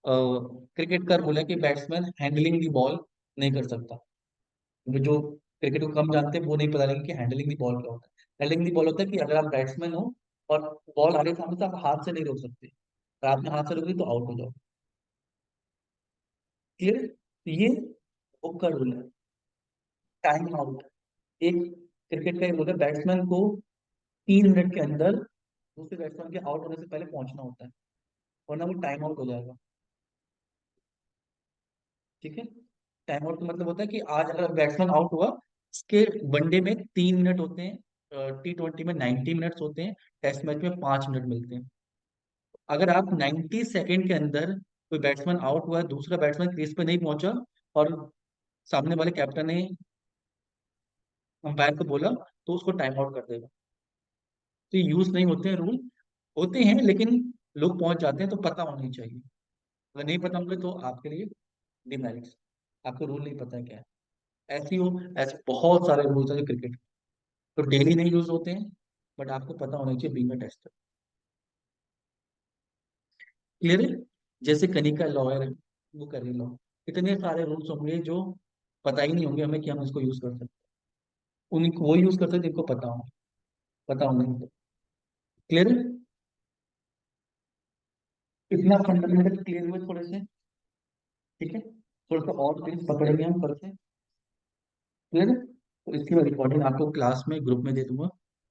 क्रिकेट का बोला कि बैट्समैन हैंडलिंग दी बॉल नहीं कर सकता, क्योंकि जो क्रिकेट को कम जानते हैं वो नहीं पता लगेगा कि हैंडलिंग दी बॉल क्या होता है। हैंडलिंग दी बॉल होता है कि अगर आप बैट्समैन हो और बॉल आ रही है सामने तो आप हाथ से नहीं रोक सकते, अगर आपने हाथ से रोकी तो आउट हो जाओ। क्लियर, ये बुक का रूल है। टाइम आउट, एक क्रिकेट का एक रूल है, बैट्समैन को 3 मिनट के अंदर दूसरे बैट्समैन के आउट होने से पहले पहुंचना होता है, वरना वो टाइम आउट हो जाएगा। ठीक है, टाइम आउट का मतलब होता है कि आज अगर बैट्समैन आउट हुआ, इसके वनडे में 3 मिनट होते हैं, T20 में 90 मिनट्स होते हैं, टेस्ट मैच में 5 मिनट मिलते हैं। अगर आप 90 सेकेंड के अंदर कोई बैट्समैन आउट हुआ, दूसरा बैट्समैन क्रीज पे नहीं पहुंचा और सामने वाले कैप्टन ने अंपायर को बोला तो उसको टाइम आउट कर देगा। तो ये यूज नहीं होते हैं रूल, होते हैं लेकिन लोग पहुंच जाते हैं, तो पता होनी चाहिए। अगर नहीं पता होंगे तो आपके लिए डिमेरिट्स, आपको रूल नहीं पता है क्या है। ऐसी हो, ऐसे बहुत सारे रूल्स हैं जो क्रिकेट तो डेली नहीं यूज होते हैं, बट आपको पता होना चाहिए बीइंग अ टेस्टर। क्लियर है, जैसे कनिका लॉयर है, वो कर रही लॉ, इतने सारे रूल्स होंगे जो पता ही नहीं होंगे हमें कि हम इसको यूज कर सकते हैं, उनको वो यूज कर सकते हैं जिनको पता हो, पता होंगे। क्लियर है, इतना फंडामेंटल क्लियर हुए थोड़े से। ठीक है, थोड़ा सा और चीज पकड़ेंगे हम करते हैं। क्लियर है, तो इसकी मैं रिकॉर्डिंग आपको क्लास में ग्रुप में दे दूंगा।